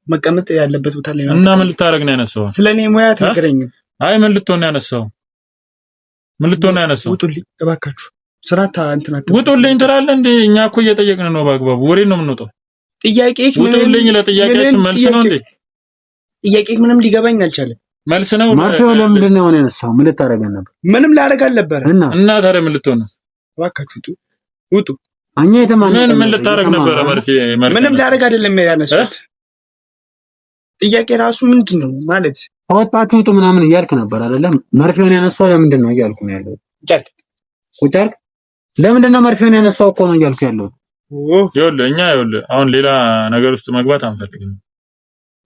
መቀመጥ ያለበት ቦታ ላይ ነው። እና ምን ልታረግ ነው ያነሳው? ስለኔ ሙያ አትነግረኝም? አይ ምን ልትሆን ነው ያነሳው? ውጡልኝ እባካችሁ። ስራታ እንትና ውጡልኝ ትላለህ እንዴ? እኛ እኮ እየጠየቅን ነው በአግባቡ። ወሬ ነው የምንወጣው። ጥያቄህ ውጡልኝ ለጥያቄያችን መልስ ነው እንዴ? ጥያቄህ ምንም ሊገባኝ አልቻለም። መልስ ነው። መርፌው ለምንድን ነው ያነሳው? ምን ልታረገን ነበር? ምንም ላረግ አልነበረ። እና ታዲያ ምን ልትሆን ነው? እባካችሁ ውጡ። እኛ የተማነው ምን ልታረግ ነበር? መርፌ ምንም ላረግ አይደለም ያነሳት። ጥያቄ ራሱ ምንድነው ማለት? አወጣችሁ ውጡ ምናምን እያልክ ነበር አይደለም? መርፌውን ያነሳው ለምንድን ነው እያልኩ ነው ያለው። ቁጫር ለምንድን ነው መርፌውን ያነሳው እኮ ነው እያልኩ ያለው። ይኸውልህ አሁን ሌላ ነገር ውስጥ መግባት አንፈልግም።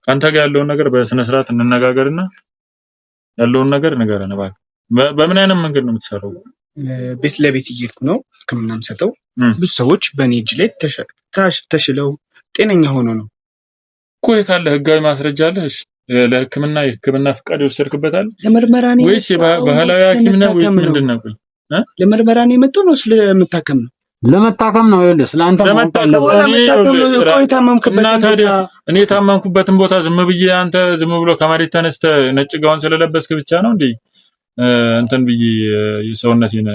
ካንተ ጋር ያለውን ነገር በስነ ስርዓት እንነጋገርና ያለውን ነገር ንገረን እባክህ። በምን አይነት መንገድ ነው የምትሰራው? ቤት ለቤት እየሄድኩ ነው ሕክምና የምሰጠው። ብዙ ሰዎች በእኔ እጅ ላይ ተሽለው ጤነኛ ሆኖ ነው እኮ። የታለ ህጋዊ ማስረጃ አለ? እሺ ለሕክምና የሕክምና ፍቃድ የወሰድክበት አለ ለምርመራ ነው ወይስ ባህላዊ ሐኪም ነው ወይስ ምንድን ነው? ለምርመራ ነው የመጣው ነው ስለምታከም ነው? ለመታከም ነው። ይኸውልህ ስለአንተ እኔ የታመምኩበትን ቦታ ዝም ብዬ አንተ ዝም ብሎ ከመሬት ተነስተህ ነጭ ጋውን ስለለበስክ ብቻ ነው እንዴ እንትን ብዬ የሰውነቴን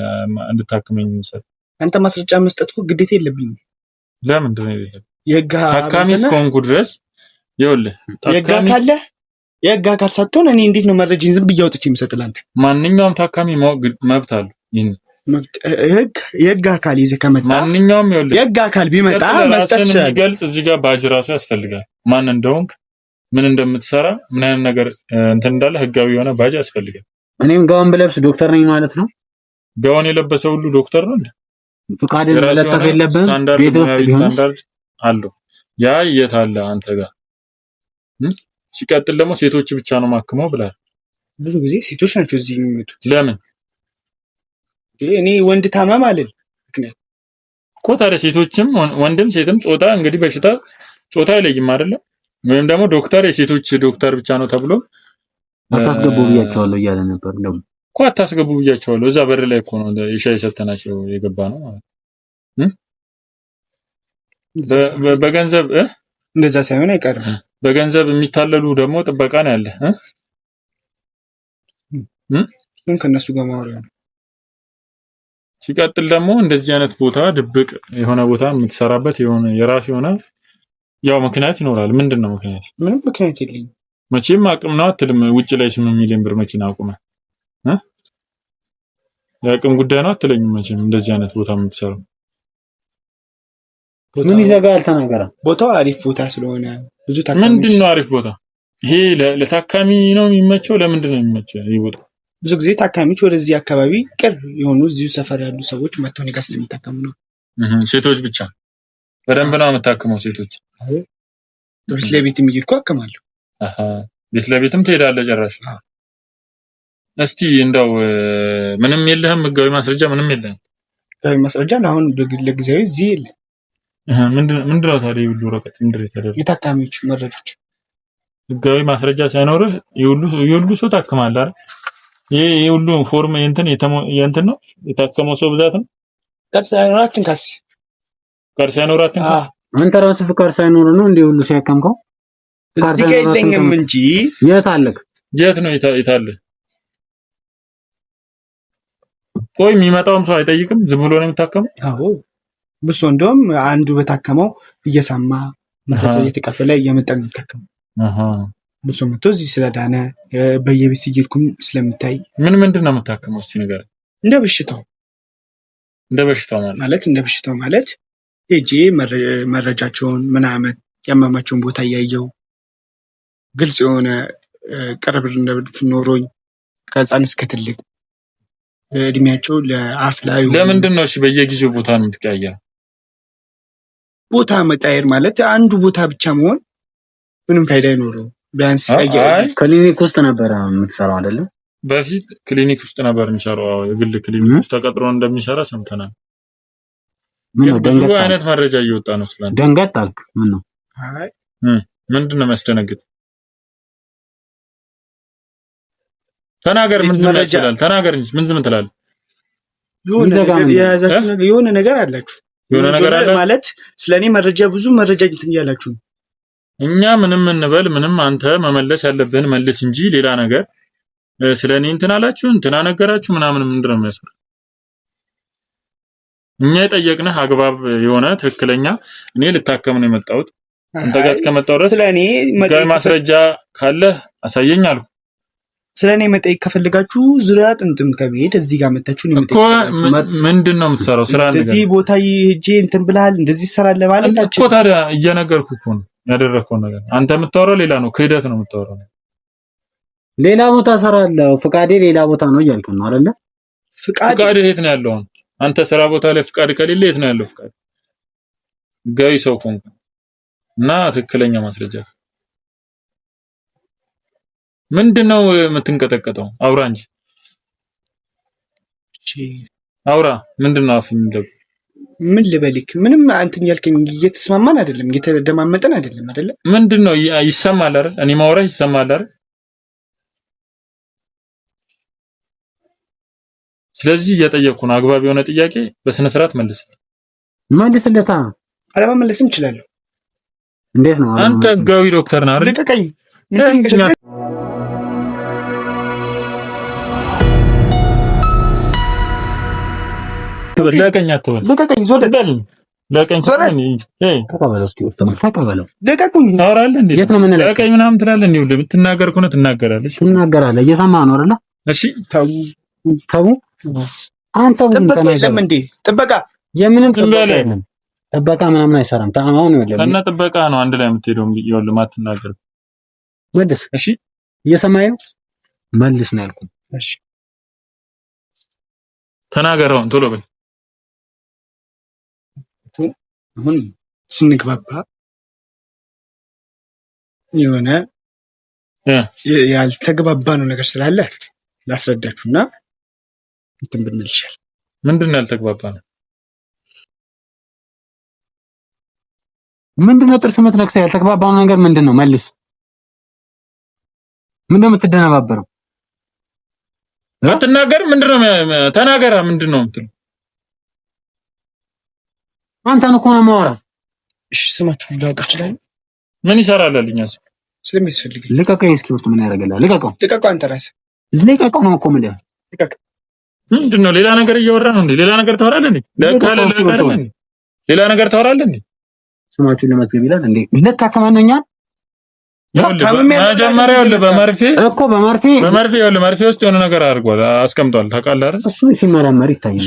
እንድታክመኝ የሚሰጥ? አንተ ማስረጃ መስጠት እኮ ግዴታ የለብኝም። ለምንድን ነው የለብኝ? ታካሚ እስከሆንኩ ድረስ ይኸውልህ የህግ አካል ሳትሆን እኔ እንዴት ነው መረጃን ዝም ብዬ አውጥቼ የምሰጥልህ? አንተ ማንኛውም ታካሚ መብት አለው። ይሄን የህግ አካል ይዘህ ከመጣ ማንኛውም የህግ አካል ቢመጣ መስጠት ይችላል። ገልጽ እዚህ ጋር ባጅ ራሱ ያስፈልጋል። ማን እንደሆንክ ምን እንደምትሰራ ምን አይነት ነገር እንትን እንዳለ ህጋዊ የሆነ ባጅ ያስፈልጋል። እኔም ጋውን ብለብስ ዶክተር ነኝ ማለት ነው? ጋውን የለበሰ ሁሉ ዶክተር ነው እንዴ? ፍቃድን መለጠፍ የለብህም? ስታንዳርድ አለው። ያ የት አለ አንተ ጋር? ሲቀጥል ደግሞ ሴቶች ብቻ ነው ማክመው ብላል። ብዙ ጊዜ ሴቶች ናቸው እዚህ የሚመጡት። ለምን? እኔ ወንድ ታመም አለል ምክንያት እኮ ታዲያ ሴቶችም ወንድም ሴትም ጾታ እንግዲህ በሽታ ጾታ አይለይም አይደለም? ወይም ደግሞ ዶክተር የሴቶች ዶክተር ብቻ ነው ተብሎ አታስገቡ ብያቸዋለሁ እያለ ነበር። ደግሞ እኮ አታስገቡ ብያቸዋለሁ። እዛ በር ላይ እኮ ነው የሻይ ሰተናቸው የገባ ነው ማለት በገንዘብ እንደዛ ሳይሆን አይቀርም። በገንዘብ የሚታለሉ ደግሞ ጥበቃ ነው ያለ ከነሱ ጋር ማውራት ነው። ሲቀጥል ደግሞ እንደዚህ አይነት ቦታ ድብቅ የሆነ ቦታ የምትሰራበት የሆነ የራሱ የሆነ ያው ምክንያት ይኖራል። ምንድነው ምክንያት? ምንም ምክንያት የለኝም። መቼም አቅም ነው አትልም። ውጭ ላይ 8 ሚሊዮን ብር መኪና አቁመ የአቅም ጉዳይ ነው አትለኝም። መቼም እንደዚህ አይነት ቦታ የምትሰራው ምን ይዘጋል? ተናገራ። ቦታው አሪፍ ቦታ ስለሆነ ብዙ ታካሚ ምንድነው አሪፍ ቦታ? ይሄ ለታካሚ ነው የሚመቸው? ለምንድን ነው የሚመቸው ይሄ ቦታ? ብዙ ጊዜ ታካሚዎች ወደዚህ አካባቢ ቅርብ የሆኑ እዚሁ ሰፈር ያሉ ሰዎች መጥተው እኔ ጋር ስለሚታከሙ ነው። ሴቶች ብቻ በደንብ ነው የምታከመው? ሴቶች ቤት ለቤት የሚሄድኩ አከማለሁ። ቤት ለቤትም ትሄዳለህ ጭራሽ? እስቲ እንደው ምንም የለህም? ህጋዊ ማስረጃ ምንም የለህም? ህጋዊ ማስረጃ አሁን ለጊዜያዊ እዚህ የለም። ምንድነው ታዲያ ይሁሉ ወረቀት ምንድነው የተደረገው? የታካሚዎች መረጃዎች። ህጋዊ ማስረጃ ሳይኖርህ ይሁሉ ሰው ታክማለህ አይደል? ይሄ ሁሉ ፎርም የእንትን ነው የታከመው ሰው ብዛት ነው። ካርድ ሳይኖራትን አንተ ራስህ ፍቃድ ሳይኖር ነው እንዴ ሁሉ ሲያከምከው? እዚህ ጋር የለኝም እንጂ የት አለክ? የት ነው የታለ? ቆይ የሚመጣውም ሰው አይጠይቅም? ዝም ብሎ ነው የሚታከመው? አዎ ብሶ እንደውም አንዱ በታከመው እየሰማ መረጃ እየተቀበለ እየመጣ ነው የሚታከመው። ብሶ መጥቶ እዚህ ስለዳነ በየቤት እየሄድኩም ስለምታይ ምንድን ነው የምታከመው? እስቲ ንገረኝ። እንደ በሽታው ማለት ሄጄ መረጃቸውን ምናምን ያመማቸውን ቦታ እያየው ግልጽ የሆነ ቅርብ ኖሮኝ ከህፃን እስከ ትልቅ እድሜያቸው ለአፍላ ለምንድን ነው እሺ በየጊዜው ቦታ ነው የምትቀያየረው? ቦታ መቃየር ማለት አንዱ ቦታ ብቻ መሆን ምንም ፋይዳ አይኖረውም። ቢያንስ ክሊኒክ ውስጥ ነበር የምትሰራው አይደለ? በፊት ክሊኒክ ውስጥ ነበር የሚሰራው። የግል ክሊኒክ ውስጥ ተቀጥሮ እንደሚሰራ ሰምተናል። ምን ነው ብዙ አይነት መረጃ እየወጣ ነው ስላንተ። ደንገጥ አልክ? ምን ነው? አይ ምንድን ነው የሚያስደነግጥ? ተናገር። ምን ይችላል? ተናገር እንጂ ምን ዝም ትላለህ? የሆነ ነገር አላችሁ። የሆነ ነገር አለ ማለት ስለኔ መረጃ ብዙ መረጃ እንትን እያላችሁ ነው። እኛ ምንም እንበል ምንም አንተ መመለስ ያለብህን መልስ እንጂ ሌላ ነገር ስለኔ እንትን አላችሁ እንትና ነገራችሁ ምናምን ምንድን ነው የሚያስፈልግ? እኛ የጠየቅንህ አግባብ የሆነ ትክክለኛ እኔ ልታከም ነው የመጣሁት አንተ ጋር እስከመጣሁ ድረስ ስለኔ ማስረጃ ካለ አሳየኝ አልኩ። ስለኔ መጠየቅ ከፈለጋችሁ ዙሪያ ጥምጥም ከመሄድ እዚህ ጋር መጣችሁ ነው የምትጠይቁት። ምንድነው የምትሰራው ስራ? እንደዚህ ቦታ ሄጄ እንትን ብለሃል እንደዚህ ይሰራል ማለት እኮ ታዲያ እየነገርኩህ እኮ ነው ያደረከው ነገር። አንተ የምታወራው ሌላ ነው፣ ክህደት ነው የምታወራው። ሌላ ቦታ እሰራለሁ ፍቃዴ ሌላ ቦታ ነው እያልኩ ነው አይደለ? ፍቃድ የት ነው ያለው? አንተ ስራ ቦታ ላይ ፍቃድ ከሌለ የት ነው ያለው ፍቃድ? ጋይ ሰው ኮንኩ እና ትክክለኛ ማስረጃ ምንድነው የምትንቀጠቀጠው? አውራ እንጂ አውራ። ምንድነው አፍ የሚደግ? ምን ልበልክ? ምንም አንተኛ ያልከኝ እየተስማማን አይደለም፣ እየተደማመጠን አይደለም አይደለ? ምንድነው ይሰማል አይደል? እኔ ማውራ ይሰማል አይደል? ስለዚህ እየጠየቅኩ ነው። አግባብ የሆነ ጥያቄ በስነ ስርዓት መልስለታ። አለመመለስም እችላለሁ። እንዴት ነው? አንተ ህጋዊ ዶክተር ነህ አይደል? ልቀቀኝ። ለቀኝ አትበል። ልቀቀኝ። ዞር በል። ለቀኝ ሰጠኝ። ተቀበለው እስኪ ተቀበለው። ልቀቁኝ። ታወራለህ እንዴ? የት ነው ምን ለቀኝ ምናምን ትላለህ እንዴ? የምትናገር ከሆነ ትናገራለህ። ትናገራለህ። እየሰማህ ነው አይደል? እሺ ተው አንተ እንዴ ጥበቃ የምንም ጥበቃ ምናምን አይሰራም። ታማው ነው ያለው። እና ጥበቃ ነው አንድ ላይ የምትሄደው። ይኸውልህ ማትናገር መልስ። እሺ እየሰማኸኝ ነው? መልስ ነው ያልኩህ። እሺ ተናገረው ቶሎ በል። አሁን ስንግባባ የሆነ ያልተግባባነው ነገር ስላለ ላስረዳችሁና እንትን ብንል ይሻል። ምንድነው ያልተግባባነው? ምንድነው ጥርስ የምትነክሰው? ያልተግባባነው ነገር ምንድነው? መልስ። ምንድነው የምትደነባበረው? አትናገር። ምንድነው? ተናገራ። ምንድነው የምትለው? አንተን እኮ ነው የማወራው። እሺ ስማችሁ ላውቅ ይችላል። ምን ይሰራልልኝ? ስለሚያስፈልግ ልቀቀኝ። ልቀቀኝ። እስኪ ወጥ ምን ያደርግልሃል? ልቀቀው። ልቀቀው አንተ ራስህ ልቀቀው ነው እኮ የምልህ። ምንድን ነው ሌላ ነገር እያወራህ ነው እንዴ? ሌላ ነገር ታወራለህ እንዴ? ሌላ ነገር ታወራለህ እንዴ? ስማችሁን ለመዝገብ ይላል እንዴ? ልታከማን ነው እኛን? መጀመሪያ ይኸውልህ በመርፌ ይኸውልህ መርፌ ውስጥ የሆነ ነገር አድርጓል አስቀምጧል። ታውቃለህ አይደል? እሱ ሲመረመር ይታያል።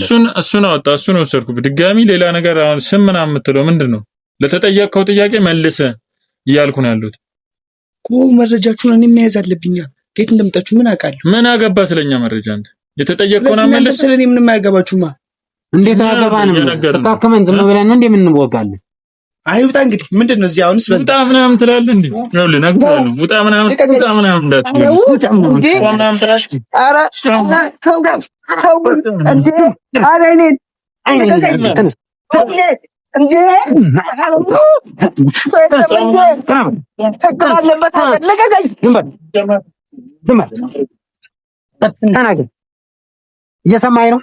እሱን አወጣ። እሱን ወሰድኩት። ድጋሚ ሌላ ነገር አሁን ስም ምናምን የምትለው ምንድን ነው? ለተጠየቅከው ጥያቄ መልስ እያልኩ ነው ያሉት እኮ። መረጃችሁን እኔ መያዝ አለብኝ። ከየት እንደምጣችሁ ምን አውቃለሁ? ምን አገባ ስለኛ መረጃ? አንተ የተጠየቅከውን መልስ። ስለኔ ምንም አያገባችሁማ። እንዴት አያገባንም? ተታከመን ዝም ብለን ነው እንደምንወጋለን። አይውጣ እንግዲህ ምንድነው እዚህ አሁንስ ውጣ ምናምን ትላለህ እንዴ? ይኸውልህ ነግሬሃለሁ። ውጣ ምናምን እንዳትል። ውጣ ምናምን ትላለህ። ኧረ እየሰማኸኝ ነው?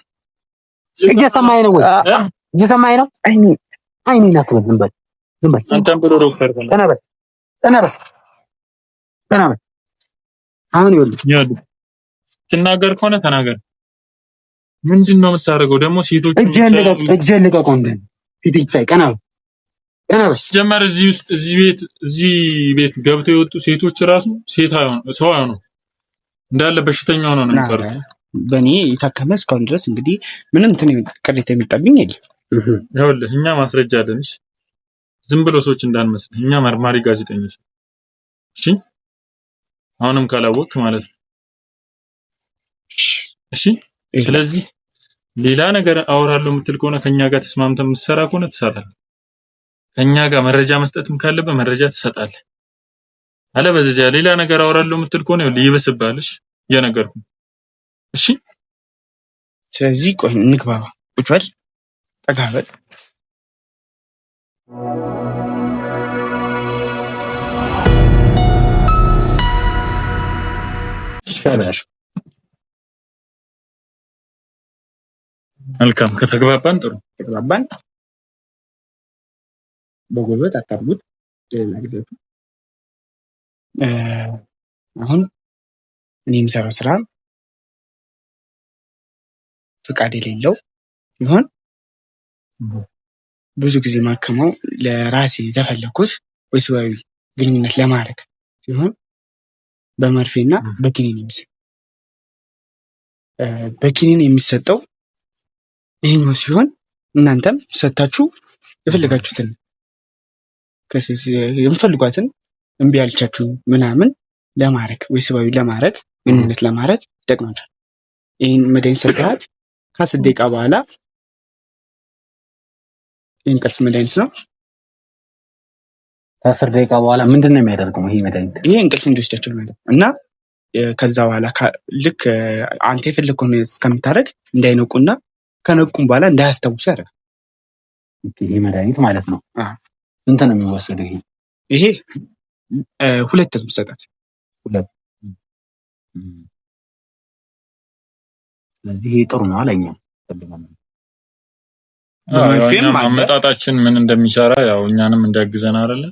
እየሰማኸኝ ነው ወይ? እየሰማኸኝ ነው? አይኔን አትበል። ዝም በል አንተም ብሎ ዶክተር ነው። ቀና በል። አሁን ይኸውልህ ትናገር ከሆነ ተናገር። ምንድን ነው የምታደርገው ደግሞ? ሴቶች እጅህን ልቀቀው። እንደ ፊት ይታይ። ቀና በል። ጀመር እዚህ ቤት ገብተው የወጡ ሴቶች ራሱ ሰው አይሆኑ እንዳለ በሽተኛ ሆነው ነው የሚቀሩት። በእኔ የታከመ እስካሁን ድረስ እንግዲህ ምንም ቅሬታ የሚጣብኝ የለም። ይኸውልህ እኛ ማስረጃ አለን። እሺ ዝም ብሎ ሰዎች እንዳንመስል እኛ መርማሪ ጋዜጠኞች። እሺ አሁንም ካላወቅክ ማለት ነው። እሺ ስለዚህ ሌላ ነገር አወራለሁ የምትል ከሆነ ከኛ ጋር ተስማምተህ የምትሰራ ከሆነ ትሰራለህ። ከኛ ጋር መረጃ መስጠትም ካለብህ መረጃ ትሰጣለህ። አለበለዚያ ሌላ ነገር አወራለሁ የምትል ከሆነ ይብስብሃል። እሺ እየነገርኩህ። እሺ ስለዚህ ቆይ እንግባባ። ቁጭ በል፣ ጠጋ በል። መልካም ከተግባባን ጥሩ። ከተግባባን በጉልበት አታርጉት። ሌላ ጊዜ አሁን እኔ የምሰራው ስራ ፍቃድ የሌለው ይሆን ብዙ ጊዜ ማከመው ለራሴ የተፈለኩት ወሲባዊ ግንኙነት ለማድረግ ሲሆን በመርፌና በኪኒን የሚሰጥ በኪኒን የሚሰጠው ይሄኛው ሲሆን እናንተም ሰታችሁ የፈለጋችሁትን የምፈልጓትን እምቢ ያልቻችሁ ምናምን ለማድረግ ወሲባዊ ለማድረግ ግንኙነት ለማድረግ ይጠቅማችኋል። ይህን መድኃኒት ሰጥሃት ከ10 ደቂቃ በኋላ የእንቅልፍ መድኃኒት ነው። ከ10 ደቂቃ በኋላ ምንድን ነው የሚያደርገው ይሄ መድኃኒት? ይሄ እንቅልፍ እንዲወስዳችሁ ማለት ነው። እና ከዛ በኋላ ልክ አንተ የፈለግከውን እስከምታደርግ እንዳይነቁና ከነቁም በኋላ እንዳያስታውሱ ያደርጋል። ይሄ መድኃኒት ማለት ነው። ስንት ነው የሚወሰደው? ይሄ 2 ነው ሰጣት። 2። ስለዚህ ይሄ ጥሩ ነው አለኛ። አመጣጣችን ምን እንደሚሰራ ያው እኛንም እንዲያግዘን አይደለ?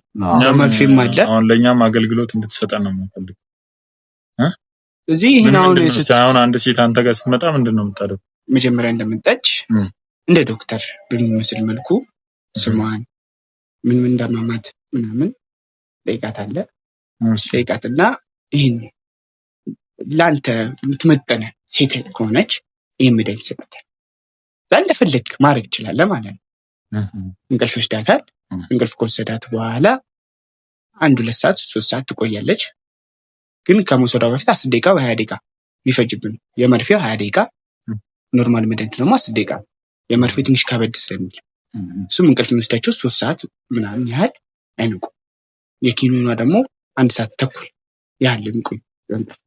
መርፌም አለ። አሁን ለኛም አገልግሎት እንድትሰጠን ነው የምንፈልገው። እዚህ ይሄን አሁን አንድ ሴት አንተ ጋር ስትመጣ ምንድን ነው የምታደርገው? መጀመሪያ እንደመጣች እንደ ዶክተር በሚመስል መልኩ ስሟን ምን እንዳማማት ምናምን ጠይቃታለህ። ጠይቃትና ይሄን ለአንተ የምትመጠነ ሴት ከሆነች ይሄን መድኃኒት ይሰጣታል። እንደፈለግ ማድረግ ትችላለህ ማለት ነው። እንቅልፍ ወስዳታል። እንቅልፍ ከወሰዳት በኋላ 1-2 ሰዓት 3 ሰዓት ትቆያለች። ግን ከመውሰዷ በፊት 10 ደቂቃ ወይ 20 ደቂቃ ቢፈጅብን የመርፌው 20 ደቂቃ ኖርማል መድኃኒት ደግሞ 10 ደቂቃ የመርፌ ትንሽ ከበድ ስለሚል እሱም እንቅልፍ የሚወስዳቸው 3 ሰዓት ምናምን ያህል አይነቁም። የኪኒኗ ደግሞ 1 ሰዓት ተኩል ያህል የሚቆይ እንቅልፍ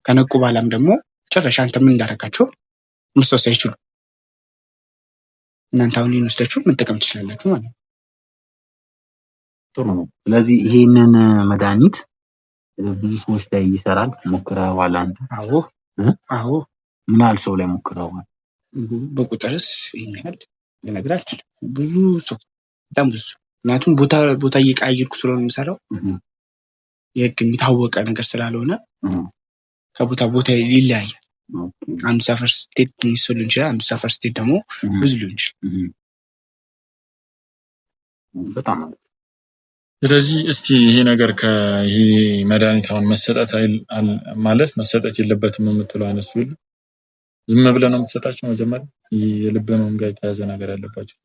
ከነቁ በኋላም ደግሞ ጭራሽ አንተ ምን እንዳደረጋቸው መስዋዕት አይችሉ እናንተ አሁን ወስዳችሁ መጠቀም ትችላላችሁ ማለት ነው። ጥሩ ነው። ስለዚህ ይሄንን መድኃኒት ብዙ ሰዎች ላይ ይሰራል። ሞክረዋል አንተ? አዎ። ምን ያህል ሰው ላይ ሞክረዋል? በቁጥርስ ይሄን ያህል ልነግርህ አልችልም። ብዙ ሰው፣ በጣም ብዙ። ምክንያቱም ቦታ እየቀያየርኩ ስለሆነ የምሰራው የህግ የሚታወቀ ነገር ስላልሆነ ከቦታ ቦታ ይለያያል። አንዱ ሰፈር ስትሄድ ትንሽ ሰው ሊሆን ይችላል፣ አንዱ ሰፈር ስትሄድ ደግሞ ብዙ ሊሆን ይችላል። በጣም ስለዚህ እስቲ ይሄ ነገር ይሄ መድኃኒት አሁን መሰጠት ማለት መሰጠት የለበትም የምትለው አይነት ሲሉ ዝም ብለህ ነው የምትሰጣቸው? መጀመሪያ የልብ ህመም ጋር የተያዘ ነገር ያለባቸው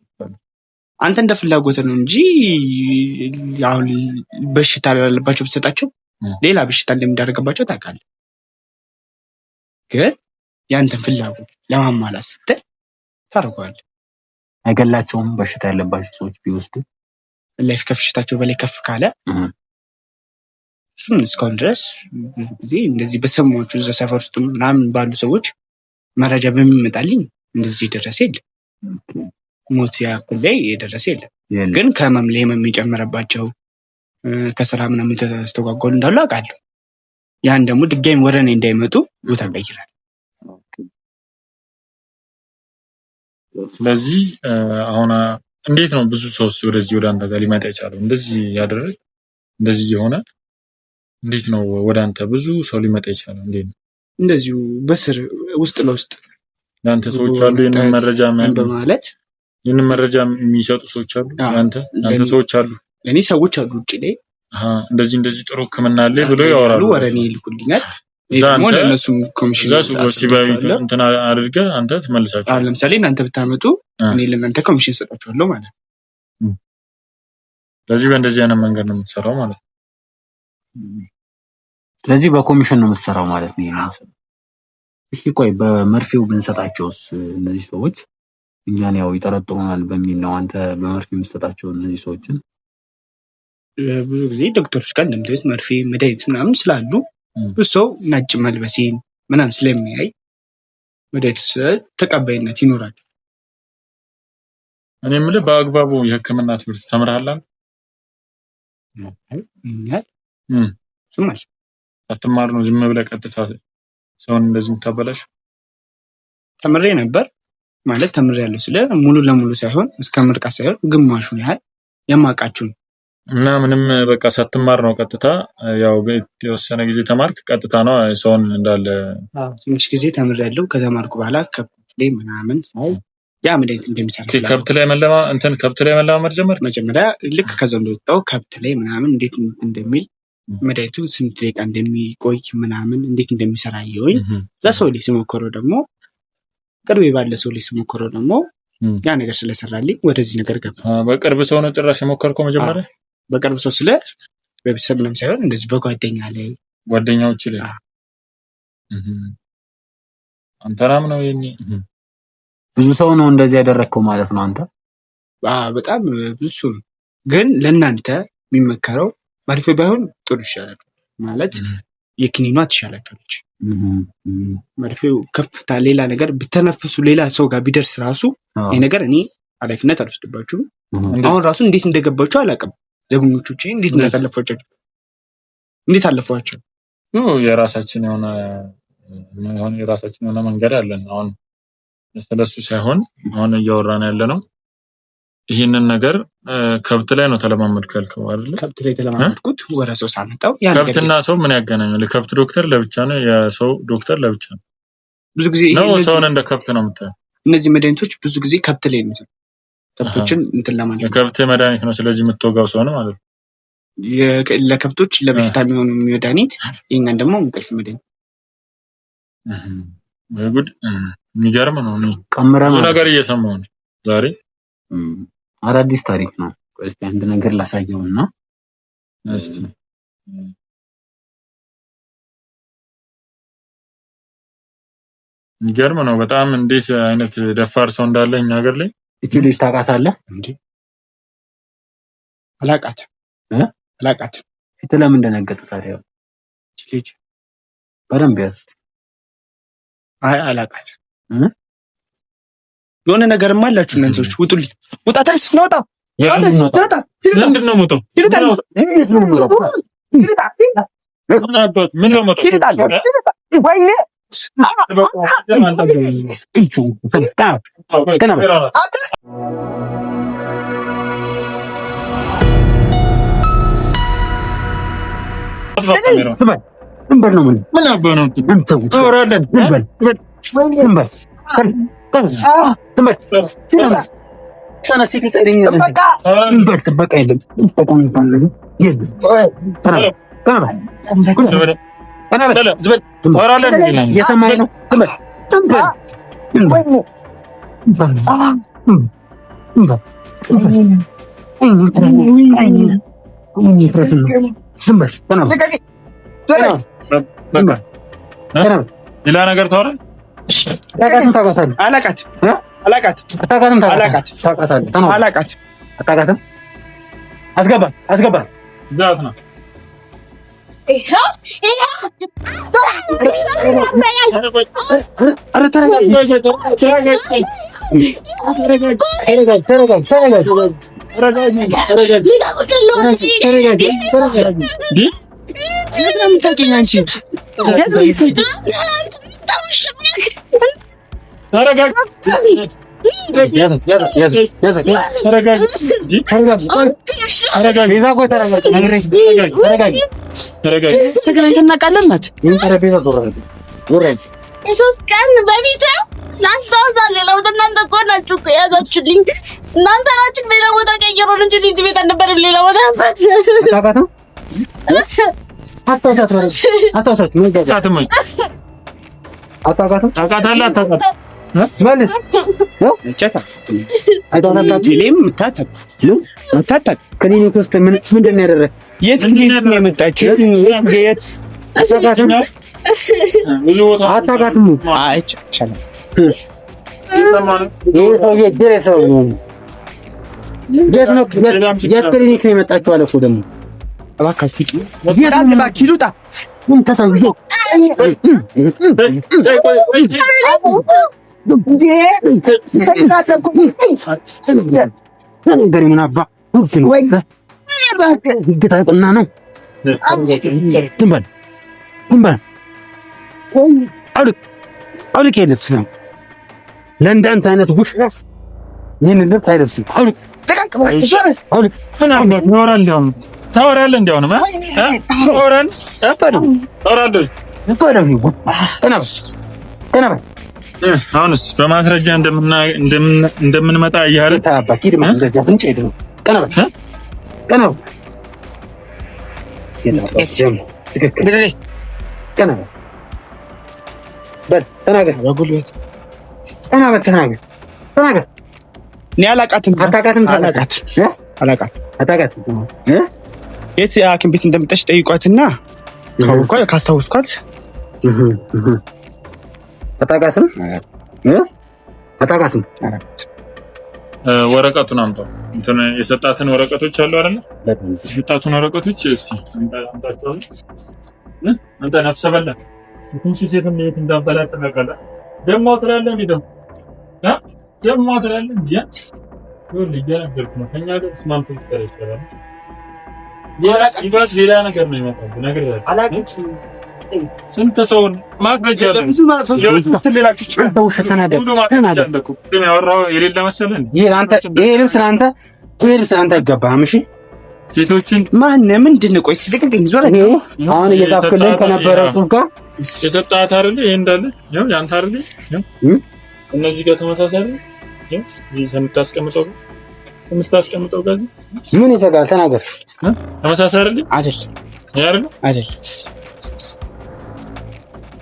አንተ እንደ ፍላጎት ነው እንጂ አሁን በሽታ ያለባቸው ብትሰጣቸው ሌላ በሽታ እንደሚዳረግባቸው ታውቃለህ። ግን ያንተን ፍላጎት ለማሟላት ስትል ታደርገዋለህ። አይገላቸውም? በሽታ ያለባቸው ሰዎች ቢወስዱ ላይፍ ከፍሽታቸው በላይ ከፍ ካለ እሱን እስካሁን ድረስ ብዙ ጊዜ እንደዚህ በሰማዎቹ እዛ ሰፈር ውስጥ ምናምን ባሉ ሰዎች መረጃ በሚመጣልኝ እንደዚህ የደረሰ የለም። ሞት ያክል ላይ የደረሰ የለም። ግን ከህመም ላይ ህመም የጨመረባቸው ከስራ ምናምን የተስተጓጎሉ እንዳሉ አውቃለሁ። ያን ደግሞ ድጋሚ ወደ እኔ እንዳይመጡ ቦታ ቀይራል። ስለዚህ አሁን እንዴት ነው ብዙ ሰው ወደዚህ ወደ አንተ ጋር ሊመጣ ይችላል? እንደዚህ ያደረግ እንደዚህ የሆነ እንዴት ነው ወደ አንተ ብዙ ሰው ሊመጣ ይችላል? እንዴት ነው እንደዚሁ በስር ውስጥ ለውስጥ ለአንተ ሰዎች አሉ የነን መረጃ በማለት የነን መረጃ የሚሰጡ ሰዎች አሉ? አንተ ሰዎች አሉ? እኔ ሰዎች አሉ ውጪ ላይ እንደዚህ ጥሩ ህክምና አለ ብሎ ያወራሉ። ወደ እኔ ይልኩልኛል። ደግሞ ለእነሱም ኮሚሽን እንትን አድርገህ አንተ ትመልሳቸዋለህ። ለምሳሌ እናንተ ብታመጡ እኔ ለእናንተ ኮሚሽን ሰጣችኋለሁ ማለት ነው። ስለዚህ በእንደዚህ አይነት መንገድ ነው የምትሰራው ማለት ነው። ስለዚህ በኮሚሽን ነው የምትሰራው ማለት ነው። እሺ ቆይ በመርፌው ብንሰጣቸውስ እነዚህ ሰዎች እኛን ያው ይጠረጥሩናል በሚል ነው አንተ በመርፌ የምትሰጣቸው እነዚህ ሰዎችን? ብዙ ጊዜ ዶክተሮች ጋር እንደምታዩት መርፌ መድኃኒት ምናምን ስላሉ ብዙ ሰው ነጭ መልበሴን ምናምን ስለሚያይ መድኃኒት ተቀባይነት ይኖራል። እኔ የምልህ በአግባቡ የህክምና ትምህርት ተምረሃል? እሱም አለ። አትማር ነው ዝም ብለህ ቀጥታ ሰውን እንደዚህ የምታበላሽ? ተምሬ ነበር ማለት ተምሬያለሁ ስለ ሙሉ ለሙሉ ሳይሆን እስከ ምርቃት ሳይሆን ግማሹን ያህል የማውቃችሁን እና ምንም በቃ ሳትማር ነው ቀጥታ ያው የተወሰነ ጊዜ ተማርክ ቀጥታ ነው ሰውን እንዳለ? ትንሽ ጊዜ ተምሬያለሁ። ከተማርኩ በኋላ ከብት ላይ ምናምን ሳይ ያ መድኃኒት እንደሚሰራ ከብት ላይ መለማመድ ጀመርክ? መጀመሪያ ልክ ከዛ እንደወጣሁ ከብት ላይ ምናምን እንዴት እንደሚል መድኃኒቱ ስንት ደቂቃ እንደሚቆይ ምናምን እንዴት እንደሚሰራ አየሁኝ። እዛ ሰው ላይ ስሞክረው ደግሞ ቅርቤ ባለ ሰው ላይ ስሞክረው ደግሞ ያ ነገር ስለሰራልኝ ወደዚህ ነገር ገባ። በቅርብ ሰው ነው ጭራሽ የሞከርከው መጀመሪያ? በቅርብ ሰው ስለ በቤተሰብ ምንም ሳይሆን እንደዚህ በጓደኛ ላይ ጓደኛዎች ላይ አንተራም ነው የኔ ብዙ ሰው ነው እንደዚህ ያደረከው ማለት ነው አንተ? በጣም ብዙ ሰው ነው። ግን ለእናንተ የሚመከረው መርፌ ባይሆን ጥሩ ይሻላል ማለት የክኒኗ ትሻላችኋለች። መርፌው ከፍታ ሌላ ነገር ብተነፍሱ ሌላ ሰው ጋር ቢደርስ ራሱ ይሄ ነገር እኔ ኃላፊነት አልወስድባችሁም። አሁን ራሱ እንዴት እንደገባችሁ አላውቅም። ዘበኞቹ እንዴት እንዳሳለፏቸው እንዴት አለፏቸው ነው የራሳችን የሆነ መንገድ አለን። አሁን ስለሱ ሳይሆን አሁን እያወራን ያለ ነው ይሄንን ነገር ከብት ላይ ነው ተለማመድኩ ያልከው አይደል? ከብት ላይ ተለማመድኩት ወደ ሰው ሳመጣው ያ ነገር ከብትና ሰው ምን ያገናኛል? ከብት ዶክተር ለብቻ ነው፣ የሰው ዶክተር ለብቻ ነው። ብዙ ጊዜ ነው ሰውን እንደ ከብት ነው የምታየው። እነዚህ መድኃኒቶች ብዙ ጊዜ ከብት ላይ ነው ከብቶችን እንትን ለማለት ነው። ከብት መድኃኒት ነው። ስለዚህ የምትወጋው ሰው ነው ማለት ነው። ለከብቶች ለበሽታ የሚሆኑ መድኃኒት፣ የኛን ደግሞ እንቅልፍ መድኃኒት። ጉድ የሚገርም ነው። ብዙ ነገር እየሰማሁ ነው ዛሬ። አዳዲስ ታሪክ ነው። እስቲ አንድ ነገር ላሳየውና እስቲ የሚገርም ነው በጣም። እንዴት አይነት ደፋር ሰው እንዳለ እኛ ሀገር ላይ። እቺ ልጅ ታውቃታለህ እንዴ? አላውቃትም። ፊት ለምን ደነገጠ ታዲያ? እቺ ልጅ በደንብ ያዝ። አላውቃትም። የሆነ ነገርም አላችሁ እናንተ ሰዎች። ውጡልኝ! ውጣ! ተነስ! ነውጣ! ምንድን ነው የምወጣው? ምን ነው ዝም በል ነው ምን አባህ ነው አወራለን። ዝም በል ዝም በል ተነስ ትጠሪኝ ነበር። ጥበቃ የለም እየተማኝ ነው። ሌላ ነገር ታወራለህ? አስገባ ዛት ነው የሶስት ቀን በፊት ላስታውሳለሁ። ለውጥ እናንተ እኮ ናችሁ እኮ የያዛችሁልኝ። እናንተ ናችሁ ሌላ ቦታ ቀይሮን እንጂ እዚህ ቤት አልነበረም። ሌላ ቦታ ክሊኒክ ውስጥ ምንድን ነው ያደረግህ? የት ክሊኒክ ነው የመጣችው? የት አታውቃትም? አይቻልም። የት ክሊኒክ ነው የመጣችው አለ እኮ ደግሞ። እባካችሁ ይሉጣ ምን ተሰውጆ ነገር ምን አባ ግታቁና ነው። ዝም በል አውልቅ ልብስ ነው ለእንዳንተ አይነት ውሻ ይህን ልብስ አይለብስም። አውልቅ ታወራለህ እንዲያው ነው አሁንስ በማስረጃ እንደምንመጣ እያለ የት ሐኪም ቤት እንደምጠሽ ጠይቋትና ካስታወስኳት አታውቃትም። ወረቀቱን አምጣው። እንትን የሰጣትን ወረቀቶች አሉ አይደል? የሰጣትን ወረቀቶች እስቲ አምጣቸው። አንተ ነፍሰ በላ ትንሽ ሴትም የት እንዳበላ ተነቀለ ደሞ ትላለህ እንዴ? ይሁን ልጅ ነው ከኛ ጋር ስማምቶ ይሰራ ይችላል። ይባስ ሌላ ነገር ነው የሚመጣው ነገር አላውቅም። ስንት ሰው ማስረጃ አለ ብዙ ያወራው የሌለ መሰለህ። ይሄ ልብስ ለአንተ አይገባህም። እሺ ሴቶችን ምንድን ነው? ቆይ ስለቀቀኝ ዞር አሁን እየጻፍክልኝ ከነበረው ጽሑፍ ጋር የሰጣት አይደል? ይሄ እንዳለ ያው ያንተ አይደል? እነዚህ ጋር ተመሳሳይ ነው። ይሄ የምታስቀምጠው ጋር ምን ይሰጋል? ተናገር። ተመሳሳይ አይደል? አይደል?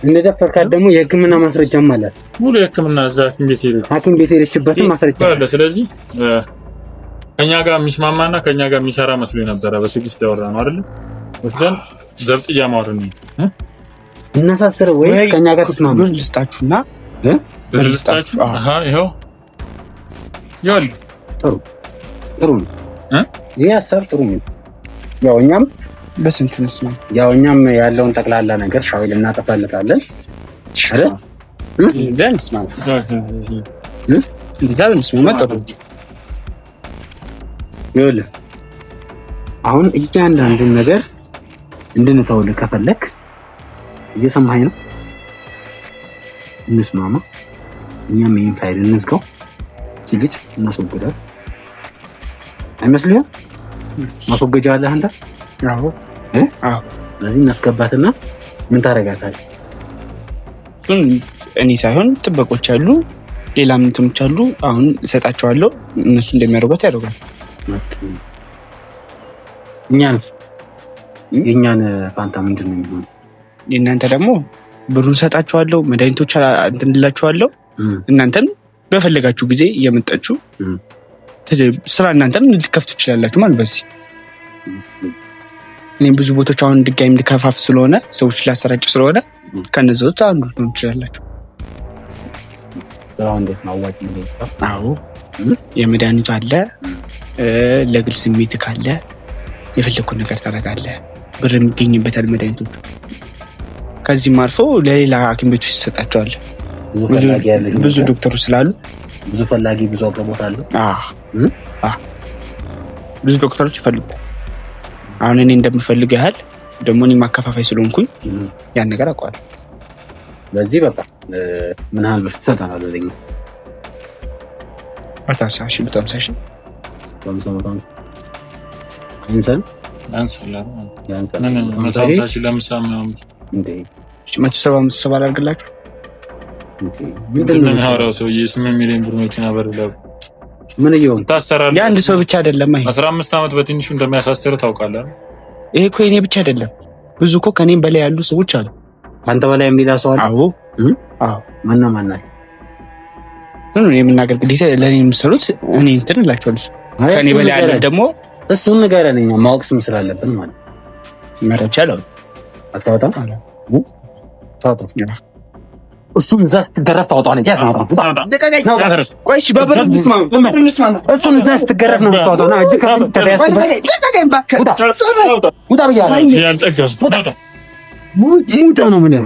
እንደደፈርካት ደግሞ የሕክምና ማስረጃም አላት። ሙሉ የሕክምና እዛት እንዴት ሄደ? ሐኪም ቤት ሄደችበትም ማስረጃ አለ። ስለዚህ ከኛ ጋር የሚስማማና ከኛ ጋር የሚሰራ መስሎ ነበረ። በስድስት ያወራ ነው አይደል? ወስደን ዘብጥያ ማውረን እናሳስረ ወይ ከኛ ጋር ተስማማ ልስጣችሁና ልስጣችሁ። ይኸው ጥሩ ነው። ይሄ ሀሳብ ጥሩ ነው። ያው እኛም ያለውን ጠቅላላ ነገር ሻዊል እናጠፋለታለን አይደል? ይኸውልህ አሁን እያንዳንዱን ነገር እንድንተውልህ ከፈለክ እየሰማኸኝ ነው? እንስማማ። እኛም ይሄን ፋይል እንዝጋው፣ ልጅ እናስወግዳለን። አይመስልህም? ማስወገጃ አለህ አንተ? አዎ። ስለዚህ እናስገባትና ምን ታደርጋታለህ? እኔ ሳይሆን ጥበቆች አሉ፣ ሌላ እንትኖች አሉ። አሁን እሰጣቸዋለሁ፣ እነሱ እንደሚያደርጓት ያደርጋል። የእኛን ፋንታ ምንድን ነው የሚሆነው? እናንተ ደግሞ ብሩን እሰጣችኋለሁ፣ መድኃኒቶች እንትንላችኋለሁ። እናንተም በፈለጋችሁ ጊዜ እየመጣችሁ ስራ እናንተም ልትከፍቱ ትችላላችሁ ማለት በዚህ እኔም ብዙ ቦታዎች አሁን ድጋሚ ልከፋፍ ስለሆነ ሰዎች ላሰራጭ ስለሆነ ከነዚህ ውስጥ አንዱ ልትሆኑ ትችላላችሁ። አዎ የመድኃኒቱ አለ፣ ለግል ስሜት ካለ የፈለግኩን ነገር ታደርጋለህ። ብር የሚገኝበታል መድኃኒቶቹ። ከዚህም አልፎ ለሌላ ሐኪም ቤቶች ይሰጣቸዋል። ብዙ ዶክተሮች ስላሉ ብዙ ፈላጊ ብዙ አቅርቦት አለ። ብዙ ዶክተሮች ይፈልጋሉ። አሁን እኔ እንደምፈልግ ያህል ደግሞ እኔ ማከፋፋይ ስለሆንኩኝ ያን ነገር አውቀዋለሁ። በዚህ በቃ ምን ያህል ብር ትሰጠናለህ? ለኛ 150,000 175 አላድርግላችሁ። የአንድ ሰው ብቻ አይደለም። 15 ዓመት በትንሹ እንደሚያሳስር ታውቃለህ። ይሄ እኮ የኔ ብቻ አይደለም፣ ብዙ እኮ ከኔም በላይ ያሉ ሰዎች አሉ። አንተ በላይ የሚላ ሰው አለ? አዎ ማና የምናገር ግዴታ ለእኔ የምሰሩት እኔ እንትን እላቸዋለሁ። ከኔ በላይ ያለ ደግሞ እሱን ንገረን፣ እኛ ማወቅ ስም ስላለብን ማለት መረጃ አለው። አታወጣም? እሱን እዛ ስትገረፍ ታወጣው ነው። ቆይ እሺ፣ በብር እንስማ። እሱን እዛ ስትገረፍ ነው የምታወጣው። ና እጅ ውጣ ብያለሁ። ሙጣ ነው ምን ነው